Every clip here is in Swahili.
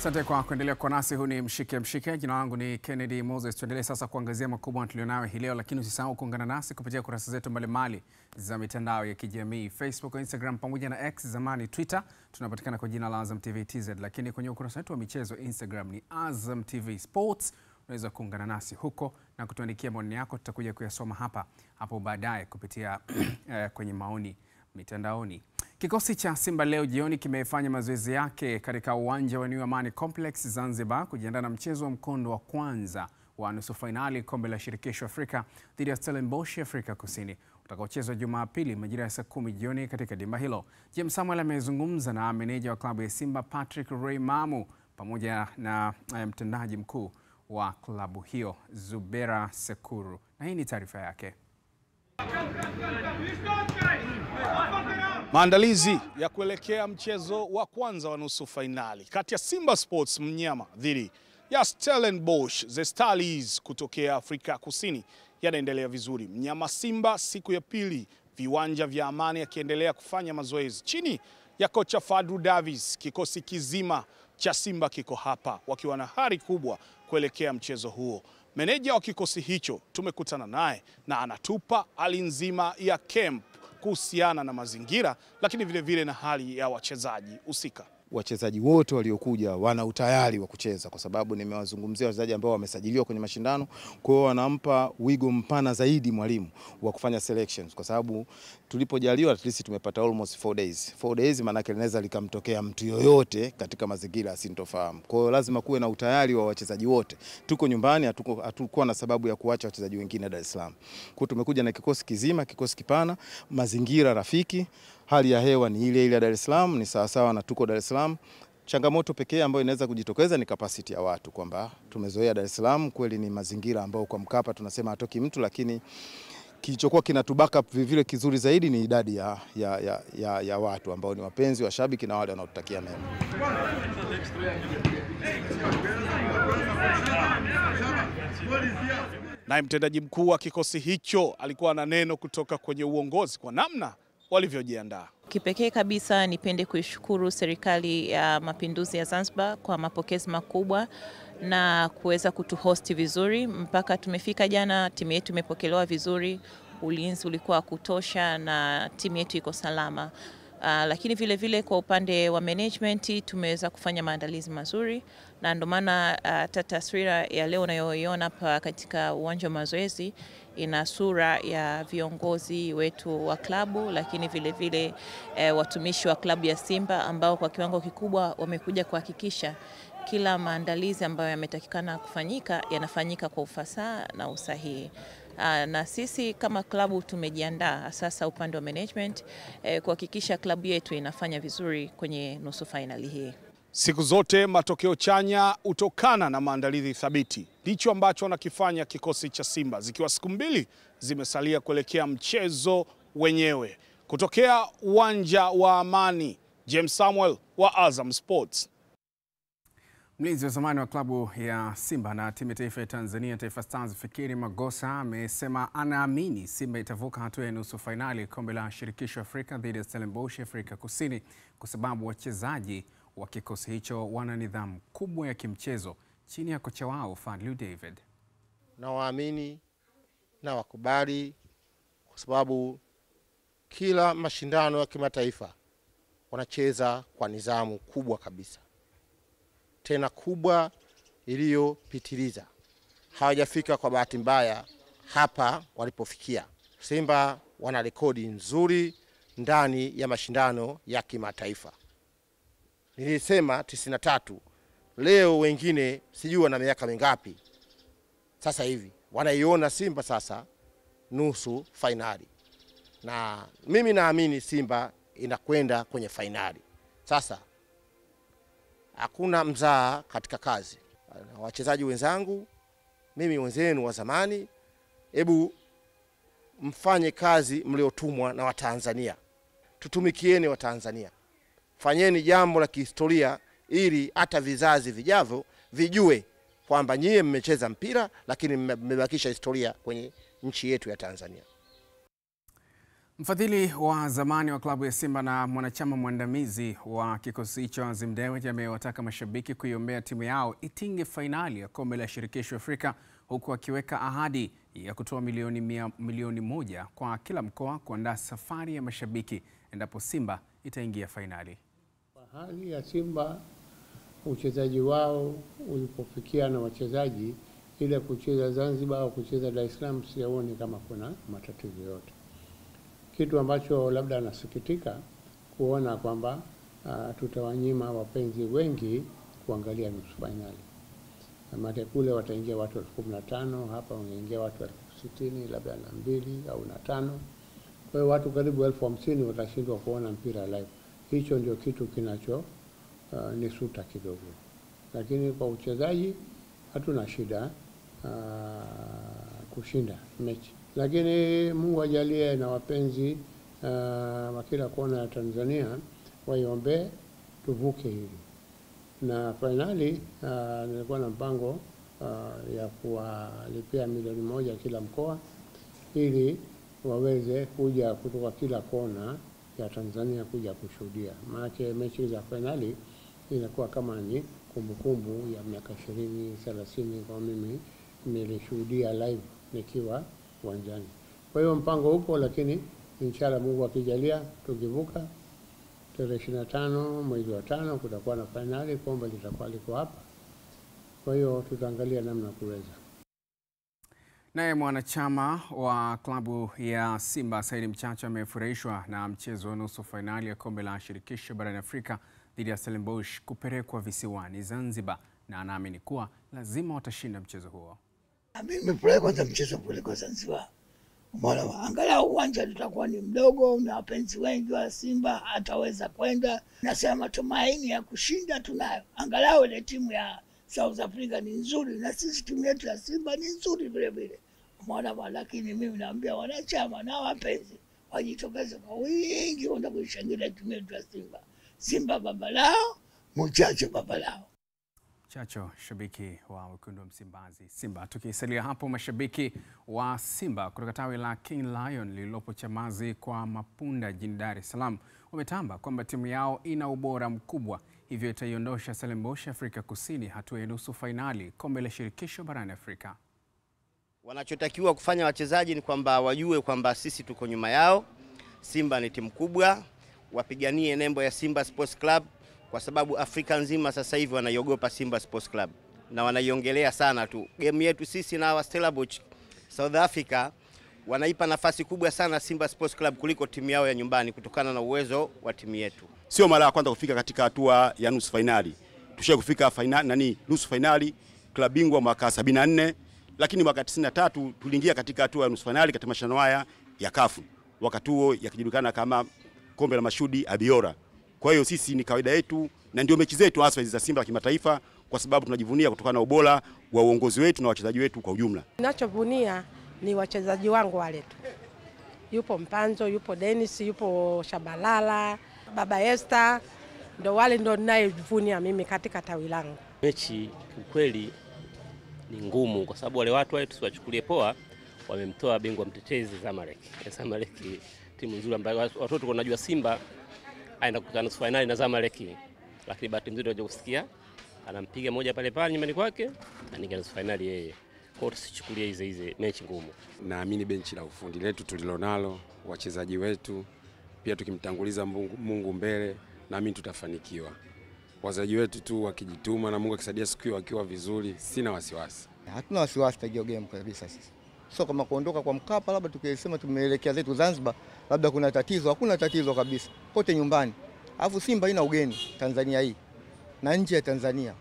Asante kwa kuendelea kwa nasi. Huu ni Mshike. Jina langu ni Kennedy Moses. Tuendelee sasa kuangazia makubwa tulionayo hii leo, lakini usisahau kuungana nasi kupitia kurasa zetu mbalimbali za mitandao ya kijamii, Facebook, Instagram pamoja na X zamani Twitter. Tunapatikana kwa jina la Azam TV TZ, lakini kwenye ukurasa wetu wa michezo Instagram ni Azam TV Sports. Unaweza kuungana nasi huko na kutuandikia maoni yako, tutakuja kuyasoma hapo baadaye kupitia kwenye maoni mitandaoni. Kikosi cha Simba leo jioni kimefanya mazoezi yake katika uwanja wa New Amani Complex Zanzibar kujiandaa na mchezo wa mkondo wa kwanza wa nusu fainali kombe la shirikisho Afrika dhidi ya Stellenbosch Afrika Kusini utakaochezwa Jumapili majira ya saa 10 jioni katika dimba hilo. James Samuel amezungumza na meneja wa klabu ya Simba Patrick Ray Mamu pamoja na mtendaji mkuu wa klabu hiyo Zubera Sekuru, na hii ni taarifa yake. Maandalizi ya kuelekea mchezo wa kwanza wa nusu fainali kati ya Simba Sports Mnyama dhidi ya Stellenbosch The Starlies kutokea Afrika Kusini yanaendelea vizuri. Mnyama Simba siku ya pili, viwanja vya Amani yakiendelea kufanya mazoezi chini ya kocha Fadlu Davis. Kikosi kizima cha Simba kiko hapa wakiwa na hari kubwa kuelekea mchezo huo. Meneja wa kikosi hicho tumekutana naye na anatupa hali nzima ya camp kuhusiana na mazingira, lakini vile na hali ya wachezaji husika. Wachezaji wote waliokuja wana utayari wa kucheza, kwa sababu nimewazungumzia wachezaji ambao wamesajiliwa kwenye mashindano. Kwa hiyo wanampa wigo mpana zaidi mwalimu wa kufanya selections, kwa sababu tulipojaliwa at least tumepata almost 4 days. 4 days maana yake linaweza likamtokea mtu yoyote katika mazingira asintofahamu. Kwa hiyo lazima kuwe na utayari wa wachezaji wote. Tuko nyumbani, hatukuwa na sababu ya kuacha wachezaji wengine Dar es Salaam. Kwa hiyo tumekuja na kikosi kizima, kikosi kipana, mazingira rafiki. Hali ya hewa ni ile ya Dar es Salaam, ni sawa na tuko Dar es Salaam. Changamoto pekee ambayo inaweza kujitokeza ni capacity ya watu, kwamba tumezoea Dar es Salaam, kweli ni mazingira ambayo kwa Mkapa tunasema hatoki mtu, lakini kilichokuwa kinatubaka vile kizuri zaidi ni idadi ya watu ambao ni wapenzi, washabiki na wale wanaotutakia mema. Na mtendaji mkuu wa kikosi hicho alikuwa na neno kutoka kwenye uongozi kwa namna walivyojiandaa. Kipekee kabisa nipende kuishukuru Serikali ya Mapinduzi ya Zanzibar kwa mapokezi makubwa na kuweza kutuhosti vizuri mpaka tumefika jana. Timu yetu imepokelewa vizuri, ulinzi ulikuwa kutosha na timu yetu iko salama. Lakini vile kwa upande wa management tumeweza kufanya maandalizi mazuri, na ndio maana taswira ya leo unayoiona hapa katika uwanja wa mazoezi ina sura ya viongozi wetu wa klabu, lakini vile watumishi wa klabu ya Simba ambao kwa kiwango kikubwa wamekuja kuhakikisha kila maandalizi ambayo yametakikana kufanyika yanafanyika kwa ufasaha na usahihi. Na sisi kama klabu tumejiandaa sasa upande wa management kuhakikisha klabu yetu inafanya vizuri kwenye nusu finali hii. Siku zote matokeo chanya hutokana na maandalizi thabiti. Ndicho ambacho wanakifanya kikosi cha Simba, zikiwa siku 2 zimesalia kuelekea mchezo wenyewe. Kutokea uwanja wa Amani, James Samuel wa Azam Sports. Mlinzi wa zamani wa klabu ya Simba na timu ya taifa ya Tanzania Taifa Stars Fikiri Magosa amesema anaamini Simba itavuka hatua ya nusu fainali kombe la shirikisho Afrika dhidi ya Stellenbosch Afrika Kusini kwa sababu wachezaji wa kikosi hicho wana nidhamu kubwa ya kimchezo chini ya kocha wao Fadlu David. Na waamini na wakubali kwa sababu kila mashindano ya kimataifa wanacheza kwa nidhamu kubwa kabisa, tena kubwa iliyopitiliza. Hawajafika kwa bahati mbaya hapa walipofikia. Simba wana rekodi nzuri ndani ya mashindano ya kimataifa. Nilisema 93, leo wengine sijui wana miaka mingapi sasa hivi wanaiona Simba sasa nusu fainali, na mimi naamini Simba inakwenda kwenye fainali. Sasa hakuna mzaa katika kazi. Wachezaji wenzangu, mimi wenzenu wa zamani, hebu mfanye kazi mliotumwa na Watanzania. Tutumikieni Watanzania. Fanyeni jambo la kihistoria ili hata vizazi vijavyo vijue kwamba nyie mmecheza mpira lakini mmebakisha historia kwenye nchi yetu ya Tanzania. Mfadhili wa zamani wa klabu ya Simba na mwanachama mwandamizi wa kikosi hicho Azim Dewji amewataka mashabiki kuiombea timu yao itinge fainali ya kombe la shirikisho Afrika, huku akiweka ahadi ya kutoa milioni moja kwa kila mkoa kuandaa safari ya mashabiki endapo Simba itaingia fainali. Hali ya Simba, uchezaji wao ulipofikia na wachezaji ile kucheza Zanzibar au kucheza Dar es Salaam, sioni kama kuna matatizo yote. Kitu ambacho labda nasikitika kuona kwamba tutawanyima wapenzi wengi kuangalia nusu finali. Maana kule wataingia watu 15,000, hapa wanaingia watu 60,000, labda na 2 au na 5. Kwa hiyo watu karibu 50,000 watashindwa kuona mpira live. Hicho ndio kitu kinacho nisuta kidogo. Lakini kwa uchezaji hatuna shida kushinda mechi. Lakini Mungu ajalie na wapenzi wa kila kona ya Tanzania waiombee tuvuke hili. Na finali nilikuwa na mpango ya kuwalipia milioni moja kila mkoa ili waweze kuja kutoka kila kona ya Tanzania kuja kushuhudia. Maana mechi za finali inakuwa kama ni kumbukumbu ya miaka 20, 30 kwa mimi nilishuhudia live nikiwa uwanjani. Kwa hiyo mpango upo, lakini inshallah Mungu akijalia tukivuka tarehe 25 mwezi wa 5 kutakuwa na finali, kombe litakuwa liko hapa. Kwa hiyo tutaangalia namna kuweza. Naye mwanachama wa klabu ya Simba Said Mchacha amefurahishwa na mchezo wa nusu fainali ya kombe la shirikisho barani Afrika dhidi ya Stellenbosch kupelekwa visiwani Zanzibar, na anaamini kuwa lazima watashinda mchezo huo. Mimi nimefurahi kwanza mchezo kupelekwa Zanzibar. Umeona, angalau uwanja tutakuwa ni mdogo na wapenzi wengi wa Simba ataweza kwenda. Nasema matumaini ya kushinda tunayo. Angalau ile timu ya South Africa ni nzuri na sisi timu yetu ya Simba ni nzuri vile vile. Umeona, lakini mimi naambia wanachama na wapenzi wajitokeze kwa wingi kwenda kuishangilia timu yetu ya Simba. Simba baba lao, Mchacho baba lao. Chacho, shabiki wa wekundu wa Msimbazi Simba. Tukisalia hapo, mashabiki wa Simba kutoka tawi la King Lion lililopo Chamazi kwa Mapunda jijini Dar es Salaam wametamba kwamba timu yao ina ubora mkubwa, hivyo itaiondosha Stellenbosch Afrika Kusini hatua ya nusu fainali kombe la shirikisho barani Afrika. Wanachotakiwa kufanya wachezaji ni kwamba wajue kwamba sisi tuko nyuma yao. Simba ni timu kubwa, wapiganie nembo ya Simba Sports Club, kwa sababu Afrika nzima sasa hivi wanaiogopa Simba Sports Club na wanaiongelea sana tu. Game yetu sisi na Stellenbosch South Africa wanaipa nafasi kubwa sana Simba Sports Club kuliko timu yao ya nyumbani kutokana na uwezo wa timu yetu. Sio mara ya kwanza kufika katika hatua ya nusu finali. Tushaye kufika finali nusu finali klabu bingwa mwaka 74, lakini mwaka 93 tuliingia katika hatua ya nusu finali katika mashindano haya ya CAF. Wakati huo yakijulikana kama kombe la Mashudi Abiora. Kwa hiyo sisi ni kawaida yetu na ndio mechi zetu hasa za Simba ya kimataifa, kwa sababu tunajivunia kutokana na ubora wa uongozi wetu na wachezaji wetu kwa ujumla. Ninachovunia ni wachezaji wangu wale tu. Yupo Mpanzo, yupo Dennis, yupo Shabalala, Baba Esther, ndio wale ndio ninayevunia mimi katika tawi langu. Mechi kweli ni ngumu kwa sababu wale watu wale tusiwachukulie poa, wamemtoa bingwa mtetezi Zamalek. Zamalek timu nzuri ambayo watoto wanajua Simba aenda kukutana nusu finali na Zamalek, lakini bahati nzuri waje kusikia anampiga moja pale pale nyumbani kwake na ninga nusu finali yeye. Kwa hiyo tusichukulie hizi mechi ngumu. Naamini benchi la ufundi letu tulilonalo, wachezaji wetu, pia tukimtanguliza Mungu mbele, naamini tutafanikiwa. Wachezaji wetu tu wakijituma na Mungu akisaidia siku hiyo wakiwa vizuri, sina wasiwasi. Hatuna wasiwasi tajio game kabisa sisi. Sio kama kuondoka kwa Mkapa labda tukisema tumeelekea zetu Zanzibar labda kuna tatizo, hakuna tatizo kabisa. Pote nyumbani. Alafu Simba ina ugeni Tanzania hii na nje ya Tanzania.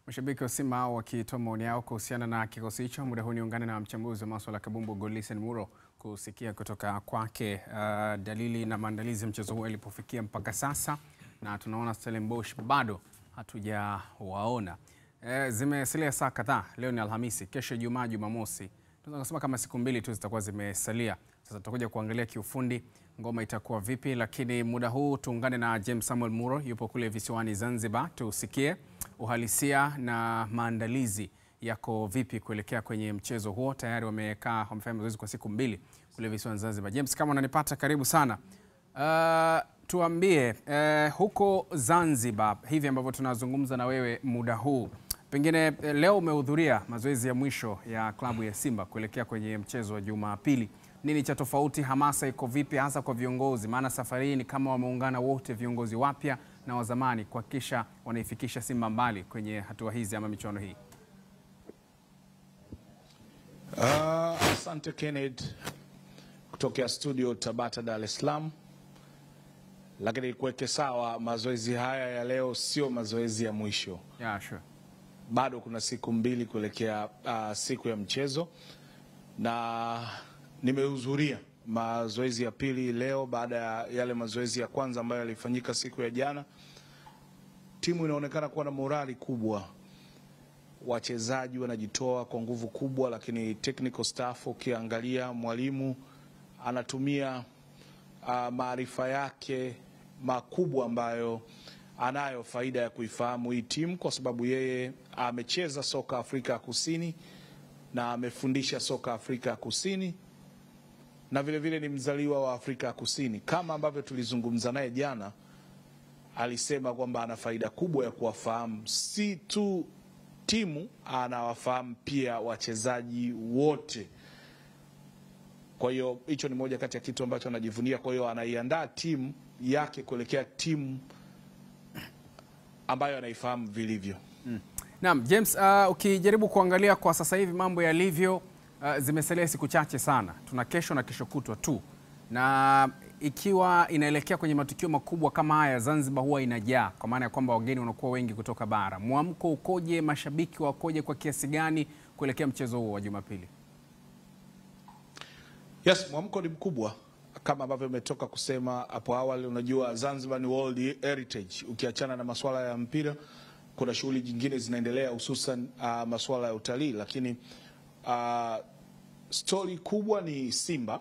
Mashabiki wa Simba wakitoa maoni yao kuhusiana na kikosi hicho. Muda huu niungane na mchambuzi wa masuala ya kabumbu Godlisten Muro kusikia kutoka kwake dalili na maandalizi ya mchezo huo ilipofikia mpaka sasa, na tunaona Stellenbosch bado hatujawaona. Zimesalia saa kadhaa. Leo ni Alhamisi, kesho Ijumaa, Jumamosi. Tunaweza kusema kama siku mbili tu zitakuwa zimesalia. Sasa tutakuja kuangalia kiufundi ngoma itakuwa vipi, lakini muda huu tuungane na James Samuel Muro, yupo kule visiwani Zanzibar, tusikie uhalisia na maandalizi yako vipi kuelekea kwenye mchezo huo? Tayari wamefanya mazoezi kwa siku 2 kule visiwani Zanzibar. James, kama unanipata, karibu sana. Tuambie huko Zanzibar hivi ambavyo tunazungumza na wewe muda huu, pengine leo umehudhuria mazoezi ya mwisho ya klabu ya Simba kuelekea kwenye mchezo wa Jumapili. Nini cha tofauti? Hamasa iko vipi hasa kwa viongozi? Maana safari hii ni kama wameungana wote, viongozi wapya na wa zamani, kuhakikisha wanaifikisha Simba mbali kwenye hatua hizi ama michuano hii. Asante Kenneth kutokea studio Tabata, Dar es Salaam. Lakini kuweke sawa, mazoezi haya ya leo sio mazoezi ya mwisho. Yeah, sure. Bado kuna siku 2 kuelekea siku ya mchezo, na nimehudhuria mazoezi ya pili leo baada ya yale mazoezi ya kwanza ambayo yalifanyika siku ya jana. Timu inaonekana kuwa na morali kubwa, wachezaji wanajitoa kwa nguvu kubwa, lakini technical staff, ukiangalia mwalimu anatumia maarifa yake makubwa ambayo anayo faida ya kuifahamu hii timu, kwa sababu yeye amecheza soka Afrika Kusini na amefundisha soka Afrika Kusini, na vile vile ni mzaliwa wa Afrika Kusini. Kama ambavyo tulizungumza naye jana, alisema kwamba ana faida kubwa ya kuwafahamu si tu timu, anawafahamu pia wachezaji wote. Kwa hiyo hicho ni moja kati ya kitu ambacho anajivunia. Kwa hiyo anaiandaa timu yake kuelekea timu ambayo anaifahamu vilivyo. Naam, James, ukijaribu kuangalia kwa sasa hivi mambo yalivyo, zimesalia siku chache sana. Tuna kesho na kesho kutwa tu. Na ikiwa inaelekea kwenye matukio makubwa kama haya, Zanzibar huwa inajaa, kwa maana ya kwamba wageni wanakuwa wengi kutoka bara. Mwamko ukoje? Mashabiki wakoje kwa kiasi gani kuelekea mchezo huo wa Jumapili? Yes, mwamko ni mkubwa kama ambavyo umetoka kusema hapo awali. Unajua Zanzibar ni World Heritage. Ukiachana na masuala ya mpira, kuna shughuli nyingine zinaendelea, hususan masuala ya utalii, lakini story kubwa ni Simba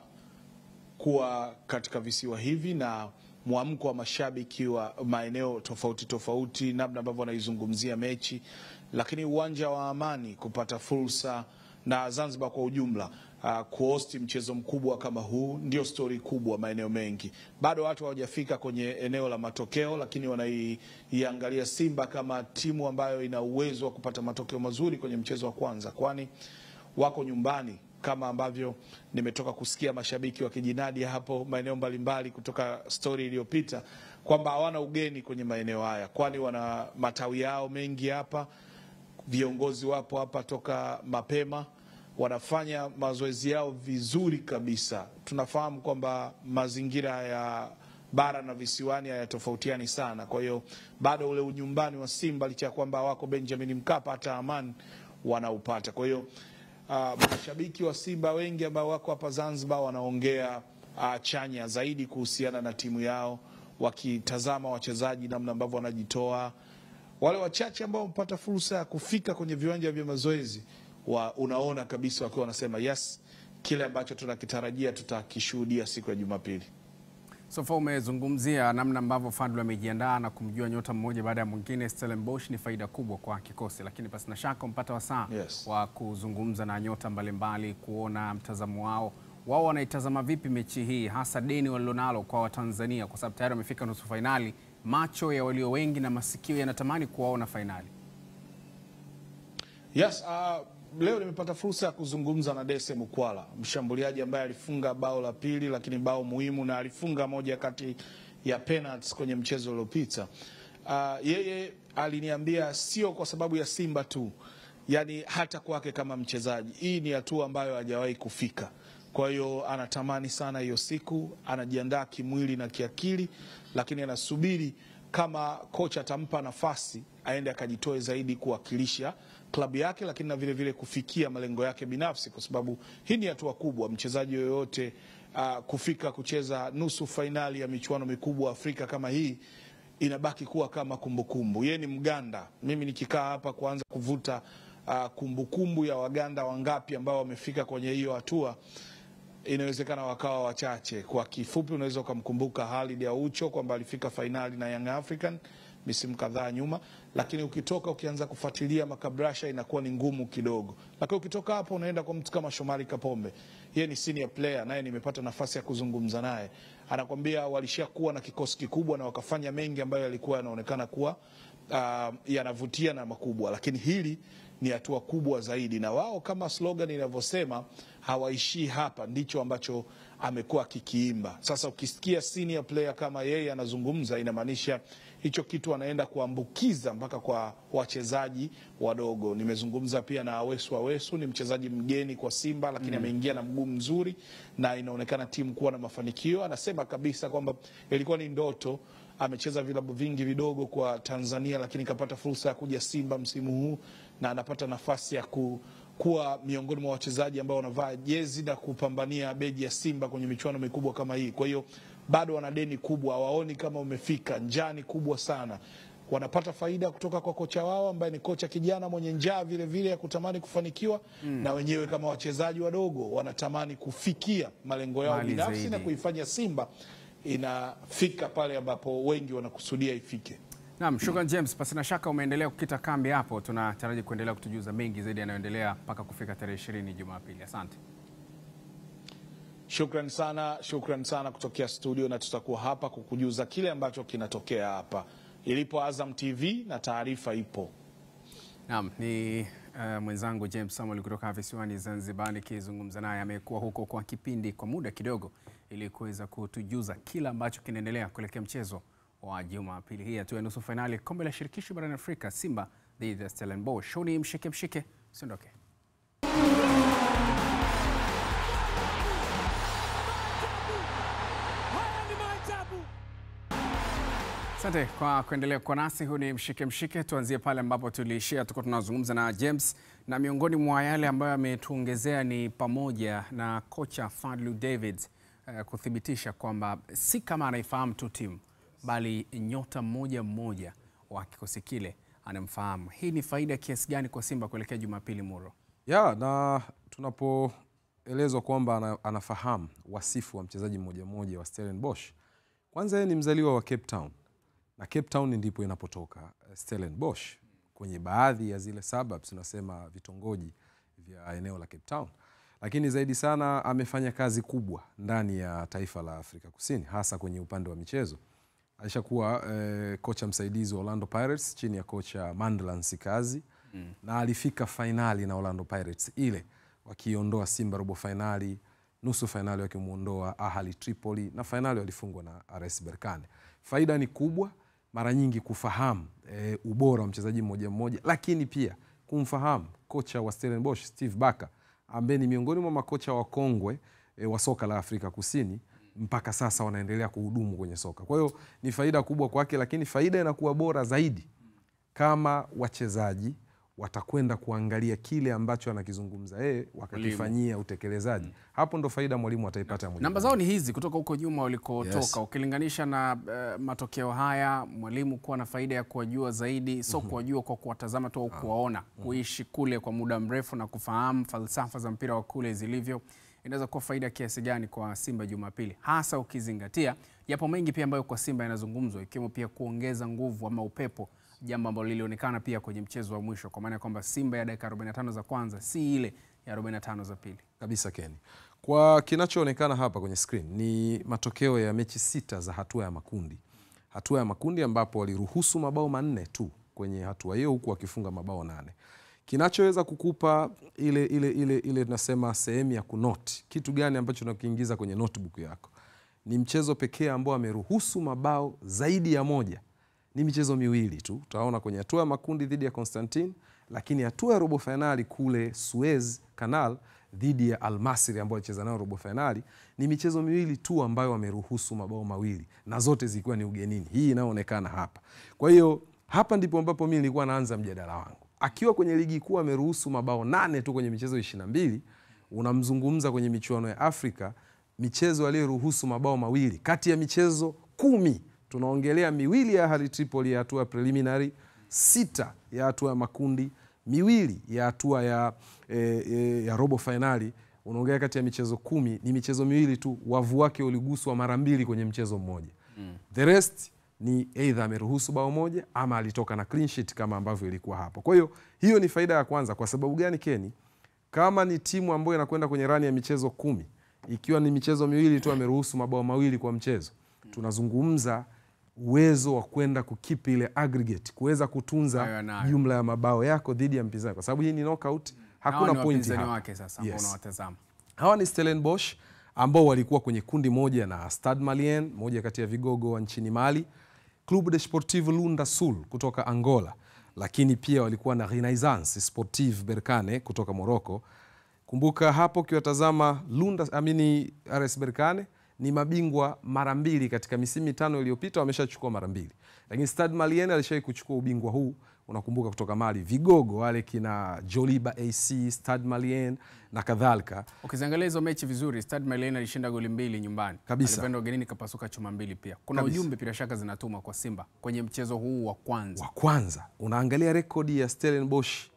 kuwa katika visiwa hivi na mwamko wa mashabiki wa maeneo tofauti tofauti, namna ambavyo wanaizungumzia mechi, lakini uwanja wa Amani kupata fursa na Zanzibar kwa ujumla kuhosti mchezo mkubwa kama huu, ndio story kubwa. Maeneo mengi bado watu hawajafika kwenye eneo la matokeo, lakini wanaiangalia Simba kama timu ambayo ina uwezo wa kupata matokeo mazuri kwenye mchezo wa kwanza, kwani wako nyumbani, kama ambavyo nimetoka kusikia mashabiki wakijinadi hapo maeneo mbalimbali kutoka story iliyopita kwamba hawana ugeni kwenye maeneo haya, kwani wana matawi yao mengi hapa. Viongozi wapo hapa toka mapema, wanafanya mazoezi yao vizuri kabisa. Tunafahamu kwamba mazingira ya bara na visiwani hayatofautiani sana, kwa hiyo bado ule unyumbani wa Simba, licha ya kwamba wako Benjamin Mkapa, hata Amani wanaupata. Kwa hiyo mashabiki wa Simba wengi ambao wako hapa Zanzibar wanaongea chanya zaidi kuhusiana na timu yao, wakitazama wachezaji namna ambavyo wanajitoa. Wale wachache ambao wamepata fursa ya kufika kwenye viwanja vya mazoezi, unaona kabisa wakiwa wanasema yes, kile ambacho tunakitarajia tutakishuhudia siku ya Jumapili. So far umezungumzia namna ambavyo Fadlu amejiandaa na kumjua nyota mmoja baada ya mwingine. Stellenbosch ni faida kubwa kwa kikosi, lakini pasi na shaka mpata wasaa wa kuzungumza na nyota mbalimbali, kuona mtazamo wao wanaitazama vipi mechi hii, hasa deni walilonalo kwa Watanzania, kwa sababu tayari wamefika nusu finali. Macho ya walio wengi na masikio yanatamani kuwaona finali. Yes, leo nimepata fursa ya kuzungumza na Dese Mukwala, mshambuliaji ambaye alifunga bao la pili, lakini bao muhimu, na alifunga moja kati ya penalties kwenye mchezo uliopita. Yeye aliniambia sio kwa sababu ya Simba tu, yani hata kwake kama mchezaji, hii ni hatua ambayo hajawahi kufika. Kwa hiyo anatamani sana hiyo siku, anajiandaa kimwili na kiakili, lakini anasubiri kama kocha atampa nafasi aende akajitoe zaidi kuwakilisha klabu yake, lakini na vile vile kufikia malengo yake binafsi, kwa sababu hii ni hatua kubwa. Mchezaji yoyote kufika kucheza nusu fainali ya michuano mikubwa Afrika kama hii inabaki kuwa kama kumbukumbu. Yeye ni Mganda, mimi nikikaa hapa kuanza kuvuta kumbukumbu ya Waganda wangapi ambao wamefika kwenye hiyo hatua, inawezekana wakawa wachache. Kwa kifupi, unaweza ukamkumbuka Khalid Aucho kwamba alifika fainali na Young African misimu kadhaa nyuma, lakini ukitoka ukianza kufuatilia makabrasha inakuwa ni ngumu kidogo. Lakini ukitoka hapo unaenda kwa mtu kama Shomari Kapombe, yeye ni senior player, naye nimepata nafasi ya kuzungumza naye, anakwambia walishakuwa na kikosi kikubwa na wakafanya mengi ambayo yalikuwa yanaonekana kuwa yanavutia na makubwa, lakini hili ni hatua kubwa zaidi, na wao kama slogan inavyosema hawaishii hapa, ndicho ambacho amekuwa kikiimba. Sasa ukisikia senior player kama yeye anazungumza, inamaanisha hicho kitu anaenda kuambukiza mpaka kwa wachezaji wadogo. Nimezungumza pia na Awesu, ni mchezaji mgeni kwa Simba, lakini ameingia na mguu mzuri na inaonekana timu kuwa na mafanikio. Anasema kabisa kwamba ilikuwa ni ndoto, amecheza vilabu vingi vidogo kwa Tanzania, lakini kapata fursa ya kuja Simba msimu huu na anapata nafasi ya kuwa miongoni mwa wachezaji ambao wanavaa jezi na kupambania beji ya Simba kwenye michuano mikubwa kama hii. Kwa hiyo bado wana deni kubwa, hawaoni kama umefika, njani kubwa sana. Wanapata faida kutoka kwa kocha wao ambaye ni kocha kijana mwenye njaa vile vile ya kutamani kufanikiwa, na wenyewe kama wachezaji wadogo wanatamani kufikia malengo yao binafsi na kuifanya Simba inafika pale ambapo wengi wanakusudia ifike. Naam, Sugar James, pasina shaka umeendelea kukita kambi hapo. Tunataraji kuendelea kutujuza mengi zaidi yanayoendelea mpaka kufika tarehe 20 Jumapili. Asante. Shukran sana kutokea studio, na tutakuwa hapa kukujuza kile ambacho kinatokea hapa. Ilipo Azam TV na taarifa ipo. Naam, ni mwenzangu James Samuel kutoka visiwani Zanzibar nikizungumza naye. Amekuwa huko kwa kipindi kwa muda kidogo ili kuweza kutujuza kila ambacho kinaendelea kuelekea mchezo wa Jumapili hii hatua ya nusu finali kombe la shirikisho barani Afrika, Simba dhidi ya Stellenbosch. Shoni mshike, usiondoke. Asante kwa kuendelea kwa nasi. Huu ni mshike. Tuanzie pale ambapo tuliishia, tuko tunazungumza na James, na miongoni mwa yale ambayo ametuongezea ni pamoja na kocha Fadlu Davids kuthibitisha kwamba si kama anaifahamu tu timu, bali nyota mmoja wa kikosi kile anamfahamu. Hii ni faida kiasi gani kwa Simba kuelekea Jumapili, Muro? Na tunapoelezwa kwamba anafahamu wasifu wa mchezaji mmoja wa Stellenbosch, kwanza yeye ni mzaliwa wa Cape Town, na Cape Town ndipo inapotoka Stellenbosch, kwenye baadhi ya zile suburbs tunasema vitongoji vya eneo la Cape Town. Lakini zaidi sana amefanya kazi kubwa ndani ya taifa la Afrika Kusini, hasa kwenye upande wa michezo. Alishakuwa kocha msaidizi wa Orlando Pirates chini ya kocha Mandla Nsikazi, na alifika finali na Orlando Pirates ile, wakiondoa Simba robo finali, nusu finali wakimuondoa Ahli Tripoli, na finali walifungwa na RS Berkane. Faida ni kubwa, mara nyingi kufahamu ubora wa mchezaji mmoja, lakini pia kumfahamu kocha wa Stellenbosch Steve Barker, ambaye ni miongoni mwa makocha wa kongwe wa soka la Afrika Kusini, mpaka sasa wanaendelea kuhudumu kwenye soka. Kwa hiyo ni faida kubwa kwake, lakini faida inakuwa bora zaidi kama wachezaji watakwenda kuangalia kile ambacho anakizungumza yeye, wakakifanyia utekelezaji. Hapo ndo faida mwalimu ataipata mwenyewe. Namba zao ni hizi kutoka huko nyuma walikotoka. Ukilinganisha na matokeo haya, mwalimu kuwa na faida ya kuwajua zaidi, sio kuwajua kwa kuwatazama tu au kuwaona, kuishi kule kwa muda mrefu na kufahamu falsafa za mpira wa kule zilivyo. Inaweza kuwa faida kiasi gani kwa Simba Jumapili, hasa ukizingatia yapo mengi pia ambayo kwa Simba yanazungumzwa, ikiwemo pia kuongeza nguvu ama upepo, jambo ambalo lilionekana pia kwenye mchezo wa mwisho, kwa maana kwamba Simba ya dakika 45 za kwanza si ile ya 45 za pili. Kabisa Kenny. Kwa kinachoonekana hapa kwenye screen ni matokeo ya mechi 6 za hatua ya makundi. Hatua ya makundi ambapo waliruhusu mabao 4 tu kwenye hatua hiyo, huku wakifunga mabao 8. Kinachoweza kukupa ile tunasema sehemu ya kunote, kitu gani ambacho unakiingiza kwenye notebook yako, ni mchezo pekee ambao ameruhusu mabao zaidi ya 1. Ni michezo 2 tu. Utaona kwenye hatua ya makundi dhidi ya Constantine, lakini hatua ya robo finali kule Suez Canal dhidi ya Al Masry ambao alicheza nao robo finali, ni michezo 2 tu ambayo wameruhusu mabao 2, na zote zilikuwa ni ugenini. Hii inaonekana hapa. Kwa hiyo hapa ndipo ambapo mimi nilikuwa naanza mjadala wangu. Akiwa kwenye ligi kuu ameruhusu mabao 8 tu kwenye michezo 22, unamzungumza kwenye michuano ya Afrika michezo aliyoruhusu mabao 2 kati ya michezo 10. Tunaongelea 2 ya Ahli Tripoli ya hatua preliminary, 6 ya hatua ya makundi, 2 ya hatua ya robo finali. Unaongelea kati ya michezo 10 ni michezo 2 tu wavu wake uliguswa mara 2 kwenye mchezo mmoja. The rest ni either ameruhusu bao moja ama alitoka na clean sheet kama ambavyo ilikuwa hapo. Kwa hiyo ni faida ya kwanza. Kwa sababu gani Kenny? Kama ni timu ambayo inakwenda kwenye rani ya michezo 10, ikiwa ni michezo miwili tu ameruhusu mabao mawili kwa mchezo, tunazungumza uwezo wa kwenda kukipi ile aggregate, kuweza kutunza jumla ya mabao yako dhidi ya mpinzani, kwa sababu hii ni knockout, hakuna pointi hapa. Hawa ni Stellenbosch ambao walikuwa kwenye kundi moja na Stade Malien, moja kati ya vigogo wa nchini Mali, Club Desportivo Lunda Sul kutoka Angola, lakini pia walikuwa na Renaissance Sportive Berkane kutoka Morocco. Kumbuka hapo kiwatazama RS Berkane ni mabingwa mara 2 katika misimu 5 iliyopita, wameshachukua mara 2. Lakini Stade Malien alishawahi kuchukua ubingwa huu, unakumbuka, kutoka Mali, vigogo wale kina Joliba AC, Stade Malien na kadhalika. Ukiangalia hizo mechi vizuri, Stade Malien alishinda goli 2 nyumbani. Alipoenda ugenini kapasuka chuma 2 pia. Kuna ujumbe bila shaka zinatuma kwa Simba kwenye mchezo huu wa kwanza. Unaangalia rekodi ya Stellenbosch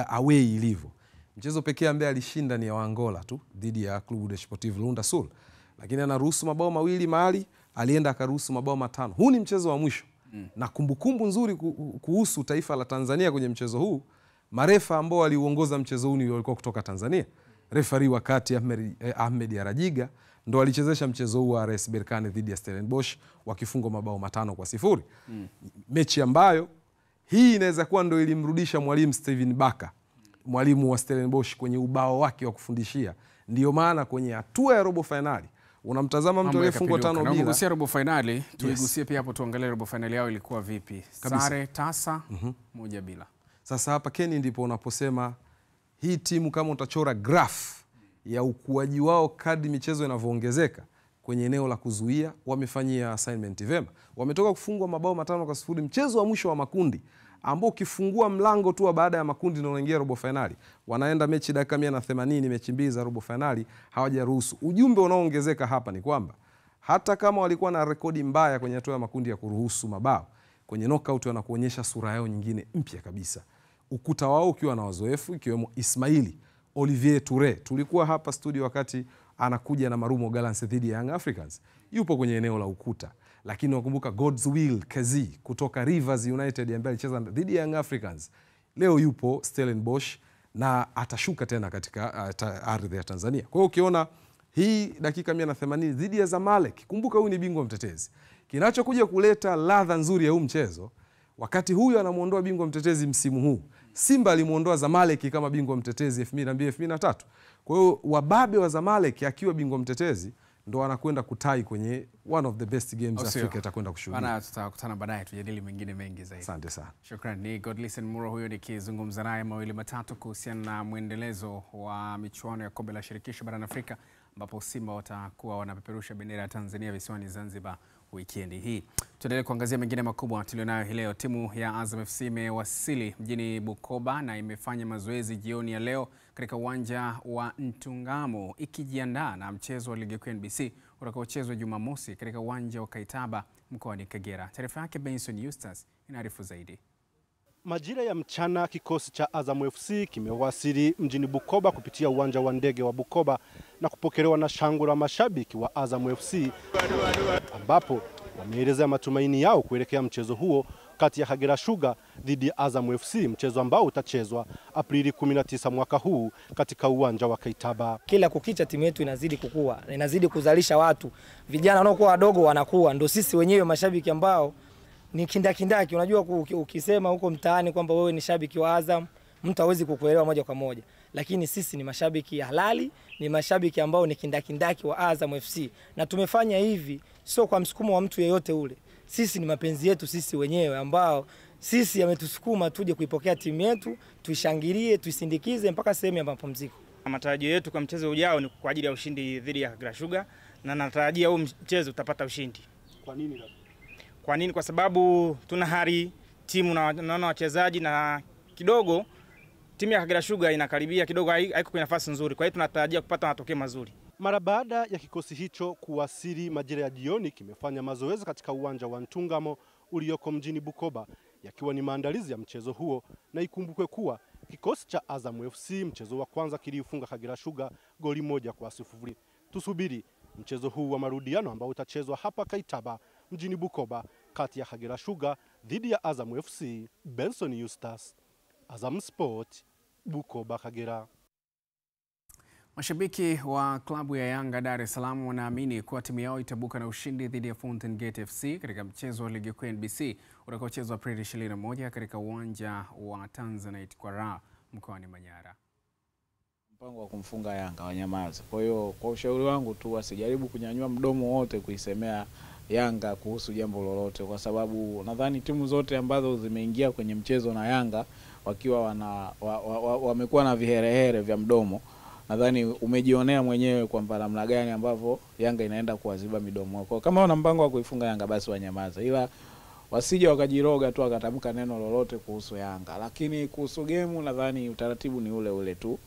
away ilivyo. Mchezo pekee ambaye alishinda ni ya Angola tu dhidi ya Club Desportivo Lunda Sul. Lakini anaruhusu mabao 2 Mali, alienda akaruhusu mabao 5. Huu ni mchezo wa mwisho. Na kumbukumbu nzuri kuhusu taifa la Tanzania kwenye mchezo huu, marefa ambao waliuongoza mchezo huu walikuwa kutoka Tanzania. Refari wakati Ahmed Arajiga ndo alichezesha mchezo huu wa RS Berkane dhidi ya Stellenbosch, wakifungwa mabao 5-0. Mechi ambayo hii inaweza kuwa ndo ilimrudisha mwalimu Steven Baka, mwalimu wa Stellenbosch, kwenye ubao wake wa kufundishia. Ndio maana kwenye hatua ya robo finali unamtazama mtu aliyefungwa 5 bila. Tugusie robo finali, tuigusie pia hapo, tuangalie robo finali yao ilikuwa vipi. Sare tasa 1-0. Sasa hapa Kenny ndipo unaposema hii timu, kama utachora graph ya ukuaji wao kadri michezo inavyoongezeka kwenye eneo la kuzuia, wamefanyia assignment vema. Wametoka kufungwa mabao 5-0 mchezo wa mwisho wa makundi, ambao ukifungua mlango tu baada ya makundi ndio unaingia robo finali. Wanaenda mechi dakika 180, mechi 2 za robo finali hawajaruhusu. Ujumbe unaoongezeka hapa ni kwamba hata kama walikuwa na rekodi mbaya kwenye hatua ya makundi ya kuruhusu mabao, kwenye knockout wanakuonyesha sura yao nyingine mpya kabisa. Ukuta wao ukiwa na wazoefu, ikiwemo Ismaili Olivier Toure. Tulikuwa hapa studio wakati anakuja na Marumo Gallants dhidi ya Young Africans. Yupo kwenye eneo la ukuta. Lakini wakumbuka Godswill Kezi kutoka Rivers United ambaye alicheza dhidi ya Young Africans. Leo yupo Stellenbosch na atashuka tena katika ardhi ya Tanzania. Kwa hiyo ukiona hii dakika 180 dhidi ya Zamalek, kumbuka huyu ni bingwa mtetezi. Kinachokuja kuleta ladha nzuri ya huu mchezo, wakati huyu anamuondoa bingwa mtetezi msimu huu, Simba alimuondoa Zamalek kama bingwa mtetezi 2002-2003. Kwa hiyo wababe wa Zamalek akiwa bingwa mtetezi ndo anakwenda kutai kwenye one of the best games Afrika itakwenda kushuhudia. Bana, tutakutana baadaye tujadili mengine mengi zaidi. Asante sana. Shukrani. Ni Godlisten Muro huyo nikizungumza naye mawili matatu kuhusiana na muendelezo wa michuano ya kombe la shirikisho barani Afrika, ambapo Simba watakuwa wanapeperusha bendera ya Tanzania visiwani Zanzibar weekend hii. Tuendelee kuangazia mengine makubwa tulionayo hii leo. Timu ya Azam FC imewasili mjini Bukoba na imefanya mazoezi jioni ya leo katika uwanja wa Ntungamo, ikijiandaa na mchezo wa ligi kuu NBC utakaochezwa Jumamosi katika uwanja wa Kaitaba mkoani Kagera. Taarifa yake Benson Eustace inaarifu zaidi. Majira ya mchana, kikosi cha Azam FC kimewasili mjini Bukoba kupitia uwanja wa ndege wa Bukoba na kupokelewa na shangwe la mashabiki wa Azam FC, ambapo wameelezea matumaini yao kuelekea mchezo huo kati ya Kagera Sugar dhidi ya Azam FC, mchezo ambao utachezwa Aprili 19 mwaka huu katika uwanja wa Kaitaba. Kila kukicha timu yetu inazidi kukua, inazidi kuzalisha watu, vijana wanaokuwa wadogo wanakuwa, ndio sisi wenyewe mashabiki ambao ni kindakindaki. Unajua ukisema huko mtaani kwamba wewe ni shabiki wa Azam, mtu hawezi kukuelewa moja kwa moja. Lakini sisi ni mashabiki halali, ni mashabiki ambao ni kindakindaki wa Azam FC. Na tumefanya hivi sio kwa msukumo wa mtu yeyote ule. Sisi ni mapenzi yetu sisi wenyewe ambao sisi yametusukuma tuje kuipokea timu yetu, tuishangilie, tuisindikize mpaka sehemu ya mapumziko. Matarajio yetu kwa mchezo ujao ni kwa ajili ya ushindi dhidi ya Kagera Sugar, na natarajia huu mchezo utapata ushindi. Kwa nini? Kwa nini? Kwa sababu tuna hari timu na naona wachezaji, na kidogo timu ya Kagera Sugar inakaribia kidogo, haiko kwenye nafasi nzuri. Kwa hiyo tunatarajia kupata matokeo mazuri. Mara baada ya kikosi hicho kuwasili majira ya jioni, kimefanya mazoezi katika uwanja wa Ntungamo ulioko mjini Bukoba, yakiwa ni maandalizi ya mchezo huo. Na ikumbukwe kuwa kikosi cha Azam FC mchezo wa kwanza kilifunga Kagera Sugar goli 1-0. Tusubiri mchezo huu wa marudiano ambao utachezwa hapa Kaitaba mjini Bukoba kati ya Kagera Sugar dhidi ya Azam FC. Benson Eustace, Azam Sport, Bukoba, Kagera. Mashabiki wa klabu ya Yanga Dar es Salaam wanaamini kuwa timu yao itabuka na ushindi dhidi ya Fountain Gate FC katika mchezo wa ligi kuu NBC utakaochezwa Aprili 21 katika uwanja wa Tanzanite kwa Raha mkoani Manyara. Mpango wa kumfunga Yanga wanyamaza. Kwa hiyo kwa ushauri wangu tu wasijaribu kunyanyua mdomo wote kuisemea Yanga kuhusu jambo lolote, kwa sababu nadhani timu zote ambazo zimeingia kwenye mchezo na Yanga wakiwa wamekuwa na viherehere vya mdomo, nadhani umejionea mwenyewe kwamba namna gani ambavyo Yanga inaenda kuwaziba midomo. Kwa kama wana mpango wa kuifunga Yanga basi wanyamaza, ila wasije wakajiroga tu akatamka neno lolote kuhusu Yanga. Lakini kuhusu game nadhani utaratibu ni ule ule tu.